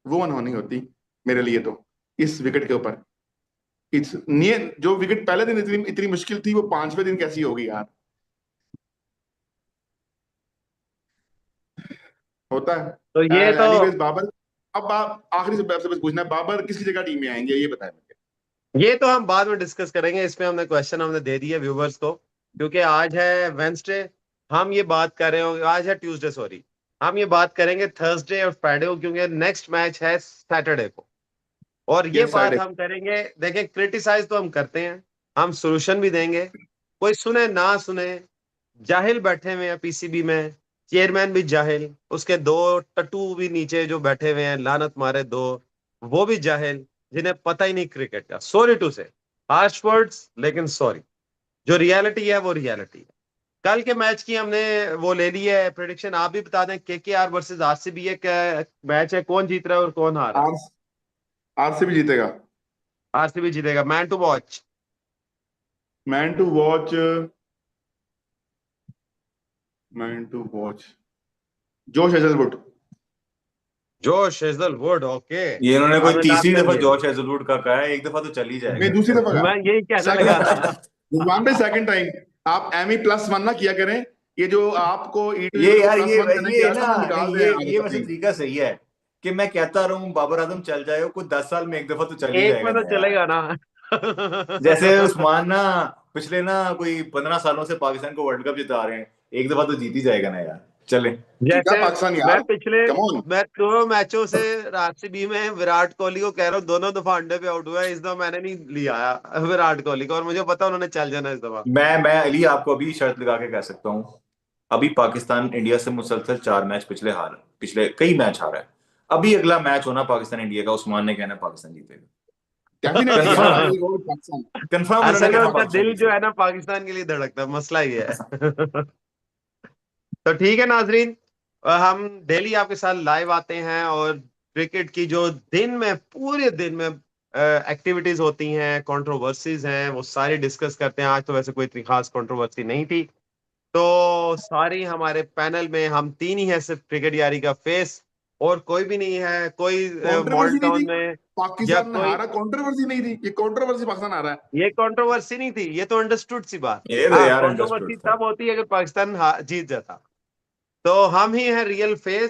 C: वो अनहोनी होती मेरे लिए तो, इस विकेट के ऊपर। इस नियत जो विकेट पहले दिन इतनी इतनी मुश्किल थी, वो पांचवें दिन कैसी होगी यार। होता
A: तो ये
C: है।
A: तो
C: एनीवेज बाबर, अब आप आखिरी से आपसे बस पूछना है, बाबर किसकी जगह टीम में आएंगे ये बताएं मुझे।
A: ये तो हम बाद में डिस्कस करेंगे, इसमें हमने क्वेश्चन हमने दे दिए व्यूवर्स को, क्योंकि आज है वेंसडे। हम ये बात कर रहे हो, आज है ट्यूसडे सॉरी, हम ये बात करेंगे थर्सडे और फ्राइडे को, क्योंकि नेक्स्ट मैच है सैटरडे को। और ये
C: यस
A: बात
C: साइड।
A: हम करेंगे, देखें क्रिटिसाइज तो हम करते हैं, हम सोल्यूशन भी देंगे, कोई सुने ना सुने। जाहिल बैठे हुए हैं पीसीबी में, चेयरमैन भी जाहिल, उसके दो टट्टू भी नीचे जो बैठे हुए हैं लानत मारे दो, वो भी जाहिल, जिन्हें पता ही नहीं क्रिकेट का। सॉरी टू से, हार्श वर्ड्स, लेकिन सॉरी। जो रियलिटी है वो रियलिटी है। कल के मैच की हमने वो ले ली है प्रिडिक्शन, आप भी बता दें, केकेआर वर्सेस आरसीबी एक मैच है, कौन जीत रहा है और कौन हार रहा है।
C: आर आरसीबी जीतेगा।
A: आरसीबी जीतेगा, man to watch.
C: Man to watch. Man to watch Josh Hazlewood.
A: Josh Hazlewood, okay.
B: ये इन्होंने कोई
A: आपने लास्ट
B: तीसरी
A: टाइम
B: दफा
A: दिया,
B: जॉर्ज हेजलवुड का कहा है, एक दफा तो चल ही
C: मैं
B: जाएगा।
C: दूसरी दफा
A: मैं यही कहने लगा।
C: का रिजवान भाई सेकंड टाइम। आप एम ई+1 ना किया करें। ये जो आपको
B: ये
C: को
B: यार,
C: +1 करने की
B: ये
C: आदत
B: ना,
C: है ना, निकाल
B: नहीं,
C: दें
B: ये
C: आदत
B: वैसे
C: अपनी।
B: तरीका सही है कि मैं कहता रहूं बाबर आजम चल जाए, कुछ 10 साल में एक दफा तो चल ही
A: एक में
B: जाएगा
A: तो
B: ना यार।
A: चलेगा ना।
B: जैसे उस्मान ना, पिछले ना कोई 15 सालों से पाकिस्तान को वर्ल्ड कप जिता रहे हैं, एक दफा तो जीत ही जाएगा ना यार। चले।
C: जीता
A: जैसे
C: पाकिस्तान
A: मैं
C: यार।
A: पिछले
C: कम ऑन।
A: मैं 2 मैचों से आरसीबी में विराट कोहली को कह रहा हूँ, दोनों दफा अंडे पे आउट हुआ है, इस दफा मैंने नहीं लिया विराट कोहली को, और मुझे पता उन्होंने चल जाना इस दफा।
B: मैं अली आपको अभी शर्त लगा के कह सकता हूँ, अभी पाकिस्तान इंडिया से मुसलसल 4 मैच पिछले कई मैच हारा है। अभी अगला मैच होना पाकिस्तान इंडिया का, उस्मान ने कहना है पाकिस्तान जीतेगा।
C: डेफिनेटली यार, I
B: confirm.
C: Will go with Pakistan.
B: Confirm उन्होंने
A: असल में
B: कहना
A: उनका
B: पाकिस्तान
A: दिल जो
B: जीतेगा।
A: है ना पाकिस्तान के लिए धड़कता है, मसला ये है। तो ठीक है नाजरीन, हम डेली आपके साथ लाइव आते हैं, और क्रिकेट की जो दिन में पूरे दिन में एक्टिविटीज होती हैं, कंट्रोवर्सीज हैं, वो सारी डिस्कस करते हैं। आज तो वैसे कोई इतनी खास कंट्रोवर्सी नहीं थी, तो सारी हमारे पैनल में हम तीन ही हैं सिर्फ, क्रिकेट यारी का फेस, और कोई भी नहीं है, कोई मॉडल
C: कंट्रोवर्सी नहीं थी,
A: टाउन में या
C: पाकिस्तान
A: कोई।
C: हारा, कंट्रोवर्सी नहीं थी, ये कंट्रोवर्सी पाकिस्तान आ रहा है।
A: ये कंट्रोवर्सी नहीं थी, ये तो अंडरस्टूड सी बात।
B: ये तो
A: हाँ,
B: यार अंडरस्टूड
A: कंट्रोवर्सी
B: था।
A: तब होती है अगर पाकिस्तान जीत जाता। तो हम ही हैं रियल फेस।